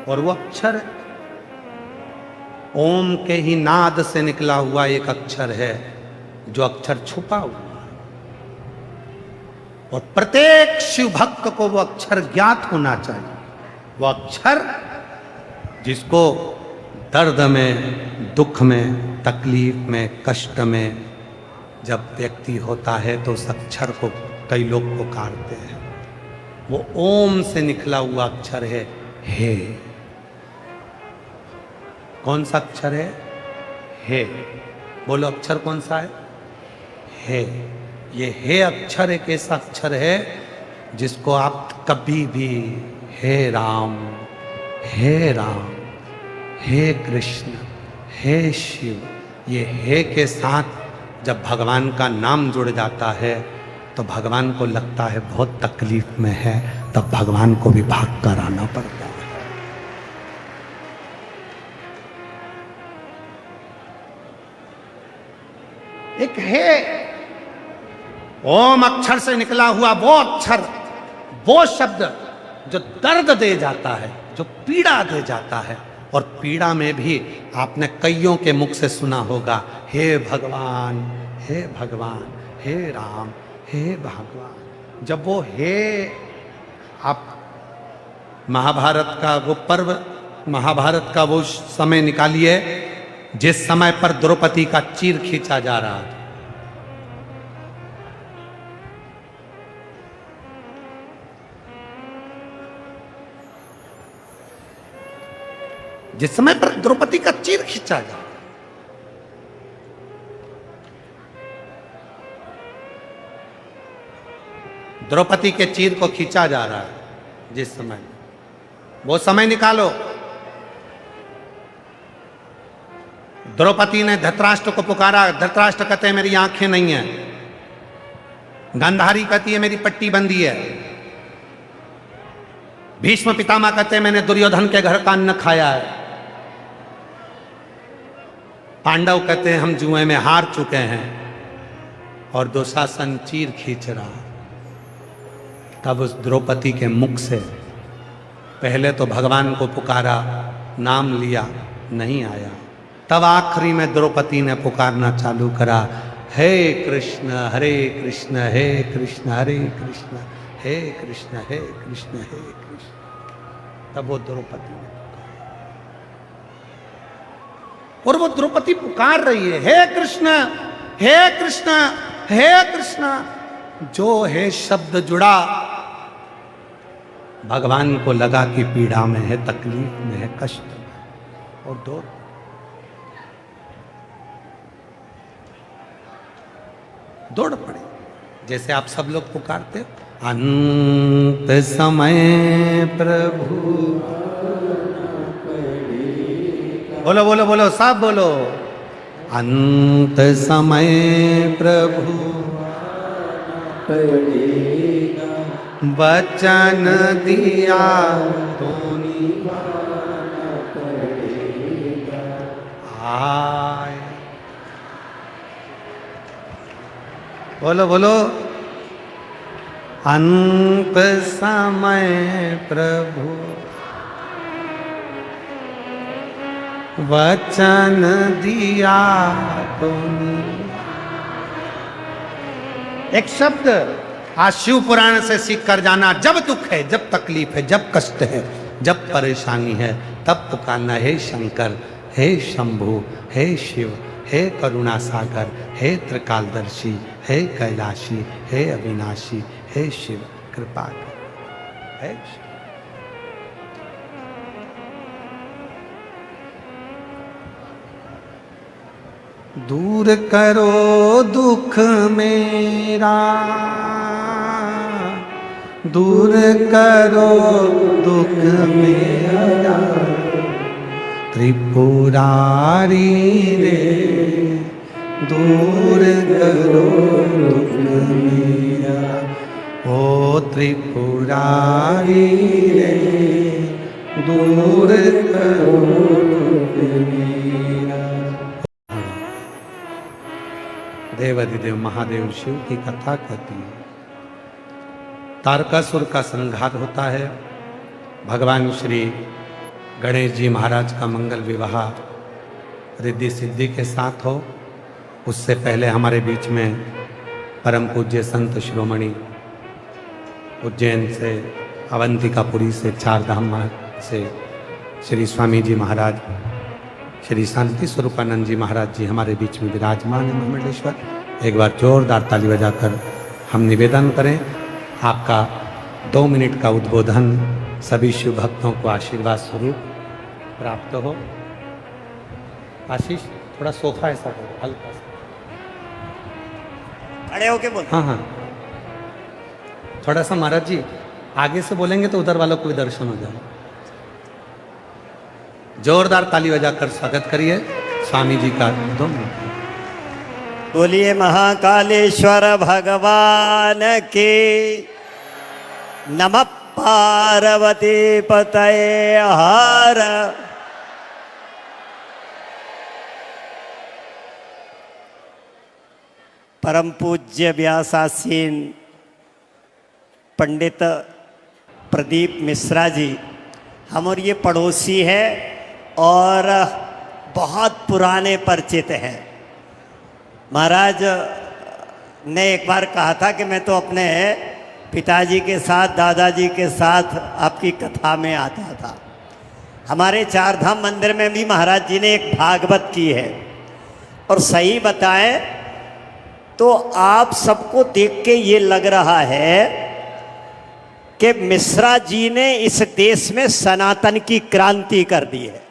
और वो अक्षर ओम के ही नाद से निकला हुआ एक अक्षर है जो अक्षर छुपा हुआ है और प्रत्येक शिव भक्त को वो अक्षर ज्ञात होना चाहिए। वो अक्षर जिसको दर्द में, दुख में, तकलीफ में, कष्ट में जब व्यक्ति होता है तो उस अक्षर को कई लोग पुकारते हैं। वो ओम से निकला हुआ अक्षर है हे। कौन सा अक्षर है? हे। बोलो अक्षर कौन सा है? हे। ये हे अक्षर एक ऐसा अक्षर है जिसको आप कभी भी हे राम, हे राम, हे कृष्ण, हे शिव, ये हे के साथ जब भगवान का नाम जुड़ जाता है तो भगवान को लगता है बहुत तकलीफ में है, तब भगवान को भी भाग कर आना पड़ता है। एक है ओम अक्षर से निकला हुआ वो अक्षर, वो शब्द जो दर्द दे जाता है, जो पीड़ा दे जाता है। और पीड़ा में भी आपने कईयों के मुख से सुना होगा हे भगवान, हे भगवान, हे राम, हे भगवान। जब वो हे, आप महाभारत का वो पर्व, महाभारत का वो समय निकालिए जिस समय पर द्रौपदी का चीर खींचा जा रहा था। जिस समय पर द्रौपदी का चीर खींचा जा, द्रौपदी के चीर को खींचा जा रहा है, जिस समय, वो समय निकालो। द्रौपदी ने धृतराष्ट्र को पुकारा, धृतराष्ट्र कहते हैं मेरी आंखें नहीं है। गांधारी कहती है मेरी पट्टी बंदी है। भीष्म पितामह कहते हैं मैंने दुर्योधन के घर का अन्न खाया है। पांडव कहते हैं हम जुए में हार चुके हैं। और दुशासन चीर खींच रहा। तब उस द्रौपदी के मुख से पहले तो भगवान को पुकारा, नाम लिया, नहीं आया। तब आखिरी में द्रौपदी ने पुकारना चालू करा, हे कृष्ण हरे कृष्ण, हे कृष्ण हरे कृष्ण, हे कृष्ण हे कृष्ण हे कृष्ण। तब वो द्रौपदी ने और वो द्रौपदी पुकार रही है, हे कृष्ण हे कृष्ण हे कृष्ण। जो हे शब्द जुड़ा, भगवान को लगा कि पीड़ा में है, तकलीफ में है, कष्ट में, और दौड़ पड़े। जैसे आप सब लोग पुकारते, अंत समय प्रभु, बोलो बोलो बोलो, सब बोलो, अंत समय प्रभु वचन दिया तूने आए। बोलो बोलो, अंत समय प्रभु वचन दिया तूने। एक शब्द आज शिव पुराण से सीख कर जाना, जब दुख है, जब तकलीफ है, जब कष्ट है, जब परेशानी है, तब पुकारना, हे शंकर, हे शंभु, हे शिव, हे करुणा सागर, हे त्रिकालदर्शी, हे कैलाशी, हे अविनाशी, हे शिव कृपा कर, हे शिव। दूर करो दुख मेरा, दूर करो दुख मेरा, त्रिपुरारी रे, दूर करो दुख मेरा, ओ त्रिपुरारी रे, दूर करो दुख मेरा। देवाधिदेव महादेव शिव की कथा कहती है। तारकासुर का संहार होता है। भगवान श्री गणेश जी महाराज का मंगल विवाह रिद्धि सिद्धि के साथ हो, उससे पहले हमारे बीच में परम पूज्य संत शिरोमणि उज्जैन से, अवंतिकापुरी से, चारधाम से श्री स्वामी जी महाराज, श्री शांति स्वरूपानंद जी महाराज जी हमारे बीच में विराजमान है महामंडलेश्वर। एक बार जोरदार ताली बजाकर हम निवेदन करें, आपका 2 मिनट का उद्बोधन सभी शिव भक्तों को आशीर्वाद स्वरूप प्राप्त हो। आशीष, थोड़ा सोफा ऐसा करो, हल्का सा
खड़े होके बोल।
हाँ हाँ, थोड़ा सा महाराज जी आगे से बोलेंगे तो उधर वालों को भी दर्शन हो जाए। जोरदार ताली बजाकर स्वागत करिए स्वामी जी का। 2 मिनट
बोलिए महाकालेश्वर भगवान के। नमः पार्वती पतये हर। परम पूज्य व्यासासीन पंडित प्रदीप मिश्रा जी, हम और ये पड़ोसी है और बहुत पुराने परिचित हैं। महाराज ने एक बार कहा था कि मैं तो अपने पिताजी के साथ, दादाजी के साथ आपकी कथा में आता था। हमारे चारधाम मंदिर में भी महाराज जी ने एक भागवत की है। और सही बताएं तो आप सबको देख के ये लग रहा है कि मिश्रा जी ने इस देश में सनातन की क्रांति कर दी है।